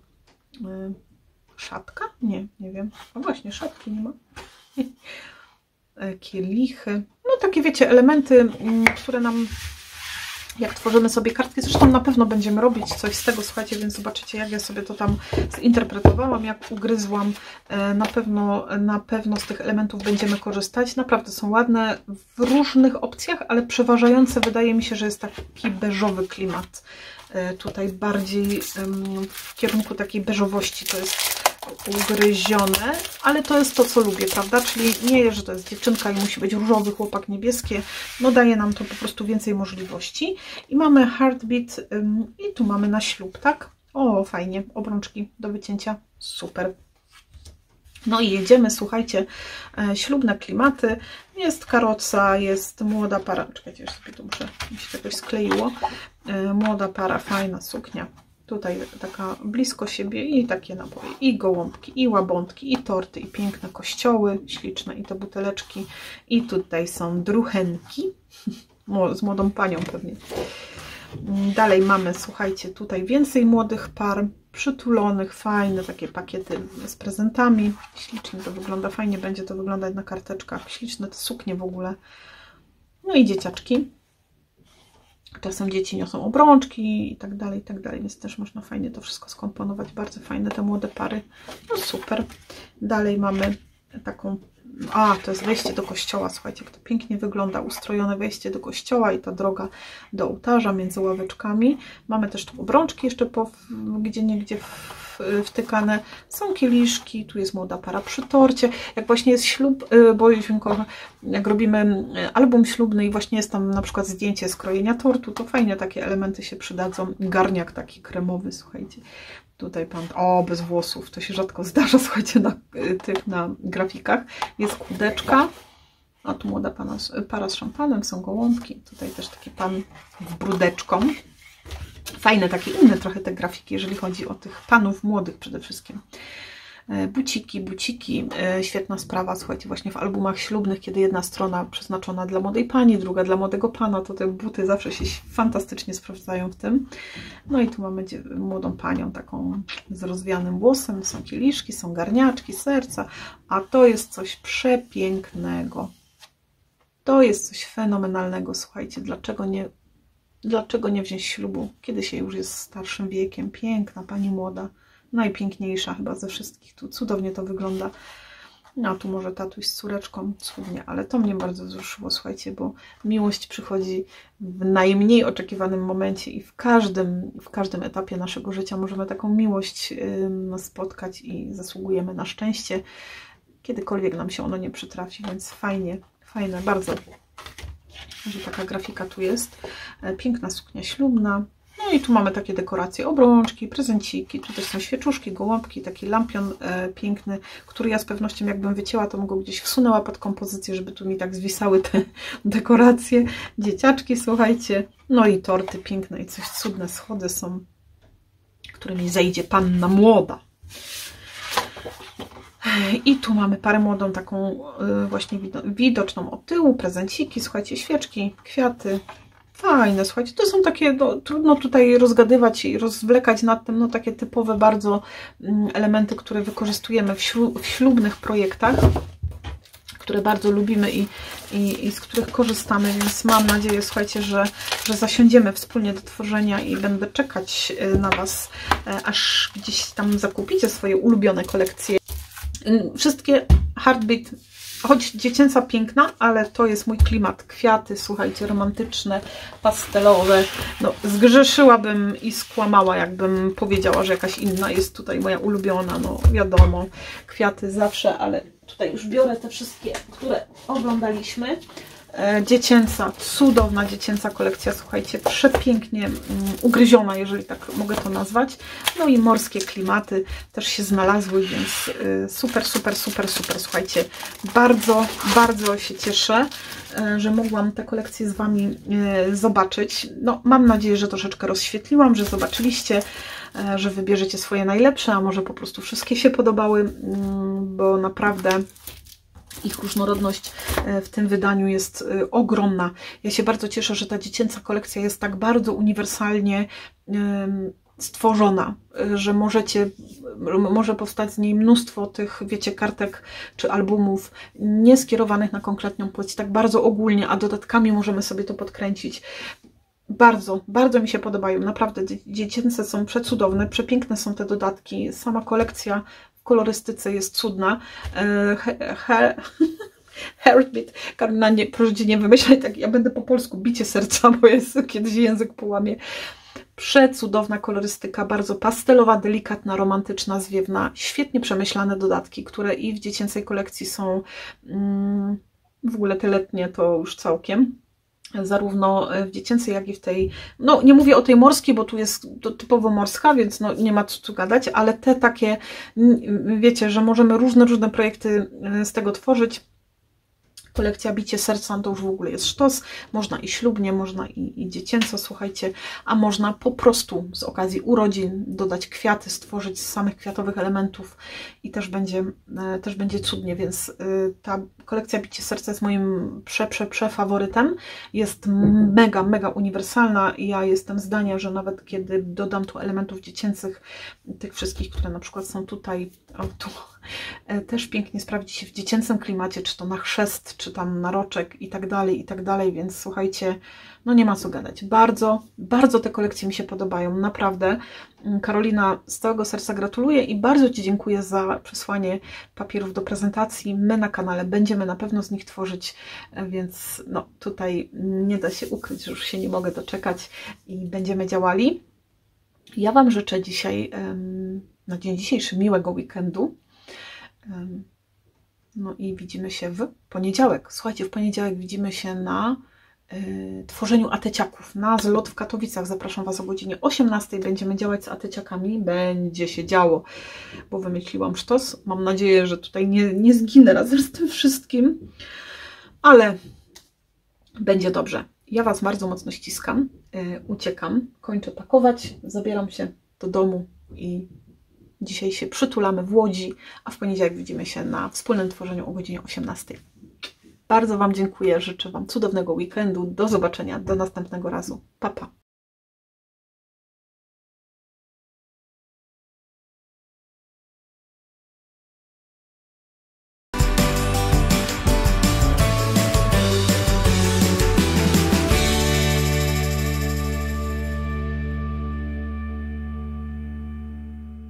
szatka? Nie wiem. A właśnie, szatki nie ma. Kielichy. No takie, wiecie, elementy, które nam, jak tworzymy sobie kartki, zresztą na pewno będziemy robić coś z tego, słuchajcie, więc zobaczycie, jak ja sobie to tam zinterpretowałam, jak ugryzłam. Na pewno z tych elementów będziemy korzystać. Naprawdę są ładne w różnych opcjach, ale przeważające wydaje mi się, że jest taki beżowy klimat. Tutaj bardziej w kierunku takiej beżowości to jest ugryzione, ale to jest to, co lubię, prawda? Czyli nie, że to jest dziewczynka i musi być różowy, chłopak niebieskie. No daje nam to po prostu więcej możliwości. I mamy Heartbeat i tu mamy na ślub, tak? O, fajnie, obrączki do wycięcia, super. No i jedziemy, słuchajcie, ślubne klimaty, jest karoca, jest młoda para, czekajcie, już sobie to muszę, mi się jakoś skleiło, młoda para, fajna suknia, tutaj taka blisko siebie i takie napoje, i gołąbki, i łabądki, i torty, i piękne kościoły, śliczne, i te buteleczki, i tutaj są druchenki, z młodą panią pewnie. Dalej mamy, słuchajcie, tutaj więcej młodych par, przytulonych, fajne takie pakiety z prezentami. Ślicznie to wygląda, fajnie będzie to wyglądać na karteczkach. Śliczne te suknie w ogóle. No i dzieciaczki. Czasem dzieci niosą obrączki i tak dalej, więc też można fajnie to wszystko skomponować. Bardzo fajne te młode pary. No super. Dalej mamy taką... to jest wejście do kościoła, słuchajcie, jak to pięknie wygląda, ustrojone wejście do kościoła i ta droga do ołtarza między ławeczkami. Mamy też tu obrączki jeszcze gdzieniegdzie w wtykane, są kieliszki, tu jest młoda para przy torcie. Jak właśnie jest ślub, bo jak robimy album ślubny i właśnie jest tam na przykład zdjęcie skrojenia tortu, to fajnie takie elementy się przydadzą. Garniak taki kremowy, słuchajcie. Tutaj pan, bez włosów, to się rzadko zdarza, słuchajcie, na grafikach. Jest kółdeczka, a tu młoda para z szampanem, są gołąbki. Tutaj też taki pan z brudeczką. Fajne, takie inne trochę te grafiki, jeżeli chodzi o tych panów młodych przede wszystkim. Buciki, świetna sprawa, słuchajcie, właśnie w albumach ślubnych, kiedy jedna strona przeznaczona dla młodej pani, druga dla młodego pana, to te buty zawsze się fantastycznie sprawdzają w tym. No i tu mamy młodą panią taką z rozwianym włosem, są kieliszki, są garniaczki, serca, a to jest coś przepięknego. To jest coś fenomenalnego, słuchajcie, dlaczego nie wziąć ślubu, kiedy się już jest starszym wiekiem? Piękna pani młoda, najpiękniejsza chyba ze wszystkich, tu cudownie to wygląda. No tu może tatuś z córeczką, cudnie, ale to mnie bardzo wzruszyło, słuchajcie, bo miłość przychodzi w najmniej oczekiwanym momencie i w każdym etapie naszego życia możemy taką miłość spotkać i zasługujemy na szczęście, kiedykolwiek nam się ono nie przytrafi, więc fajne bardzo, że taka grafika tu jest. Piękna suknia ślubna. No i tu mamy takie dekoracje, obrączki, prezenciki, tu też są świeczuszki, gołąbki, taki lampion piękny, który ja z pewnością jakbym wycięła, to go gdzieś wsunęła pod kompozycję, żeby tu mi tak zwisały te dekoracje. Dzieciaczki, słuchajcie, no i torty piękne i coś cudne, schody są, którymi zejdzie panna młoda. I tu mamy parę młodą, taką właśnie widoczną od tyłu, prezenciki, słuchajcie, świeczki, kwiaty. Fajne, słuchajcie, to są takie, trudno tutaj rozgadywać i rozwlekać nad tym, takie typowe bardzo elementy, które wykorzystujemy w ślubnych projektach, które bardzo lubimy i z których korzystamy, więc mam nadzieję, słuchajcie, że zasiądziemy wspólnie do tworzenia i będę czekać na Was, aż gdzieś tam zakupicie swoje ulubione kolekcje. Wszystkie Heartbeat, choć dziecięca piękna, ale to jest mój klimat. Kwiaty, słuchajcie, romantyczne, pastelowe. No, zgrzeszyłabym i skłamała, jakbym powiedziała, że jakaś inna jest tutaj moja ulubiona. No wiadomo, kwiaty zawsze, ale tutaj już biorę te wszystkie, które oglądaliśmy. Dziecięca, cudowna dziecięca kolekcja, słuchajcie, przepięknie ugryziona, jeżeli tak mogę to nazwać. No i morskie klimaty też się znalazły, więc super, słuchajcie. Bardzo się cieszę, że mogłam tę kolekcję z Wami zobaczyć. No, mam nadzieję, że troszeczkę rozświetliłam, że zobaczyliście, że wybierzecie swoje najlepsze, a może po prostu wszystkie się podobały, bo naprawdę ich różnorodność w tym wydaniu jest ogromna. Ja się bardzo cieszę, że ta dziecięca kolekcja jest tak bardzo uniwersalnie stworzona, że może powstać z niej mnóstwo tych, wiecie, kartek czy albumów nieskierowanych na konkretną płeć, tak bardzo ogólnie, a dodatkami możemy sobie to podkręcić. Bardzo mi się podobają. Naprawdę dziecięce są przecudowne, przepiękne są te dodatki. Sama kolekcja w kolorystyce jest cudna. Heartbeat. Karolina, proszę Cię nie wymyślać tak, ja będę po polsku bicie serca, bo jest kiedyś język połamie. Przecudowna kolorystyka, bardzo pastelowa, delikatna, romantyczna, zwiewna, świetnie przemyślane dodatki, które i w dziecięcej kolekcji są w ogóle te letnie to już całkiem. Zarówno w dziecięcej, jak i w tej, no nie mówię o tej morskiej, bo tu jest to typowo morska, więc no nie ma co tu gadać, ale te takie, wiecie, że możemy różne projekty z tego tworzyć. Kolekcja Bicie Serca to już w ogóle jest sztos. Można i ślubnie, można i dziecięco, słuchajcie, a można po prostu z okazji urodzin dodać kwiaty, stworzyć z samych kwiatowych elementów i też będzie cudnie, więc ta kolekcja Bicie Serca jest moim faworytem. Jest mega uniwersalna i ja jestem zdania, że nawet kiedy dodam tu elementów dziecięcych, tych wszystkich, które na przykład są tutaj, tu też pięknie sprawdzi się w dziecięcym klimacie, czy to na chrzest, czy tam na roczek i tak dalej, więc słuchajcie, no nie ma co gadać. Bardzo te kolekcje mi się podobają, naprawdę. Karolina, z całego serca gratuluję i bardzo Ci dziękuję za przesłanie papierów do prezentacji. My na kanale będziemy na pewno z nich tworzyć, więc no tutaj nie da się ukryć, że już się nie mogę doczekać i będziemy działali. Ja Wam życzę dzisiaj na dzień dzisiejszy miłego weekendu. No i widzimy się w poniedziałek. Słuchajcie, w poniedziałek widzimy się na tworzeniu ateciaków, na zlot w Katowicach. Zapraszam Was o godzinie 18. Będziemy działać z ateciakami. Będzie się działo, bo wymyśliłam sztos. Mam nadzieję, że tutaj nie zginę razem z tym wszystkim, ale będzie dobrze. Ja Was bardzo mocno ściskam. Uciekam, kończę pakować, zabieram się do domu i dzisiaj się przytulamy w Łodzi, a w poniedziałek widzimy się na wspólnym tworzeniu o godzinie 18. Bardzo Wam dziękuję, życzę Wam cudownego weekendu, do zobaczenia, do następnego razu. Pa, pa.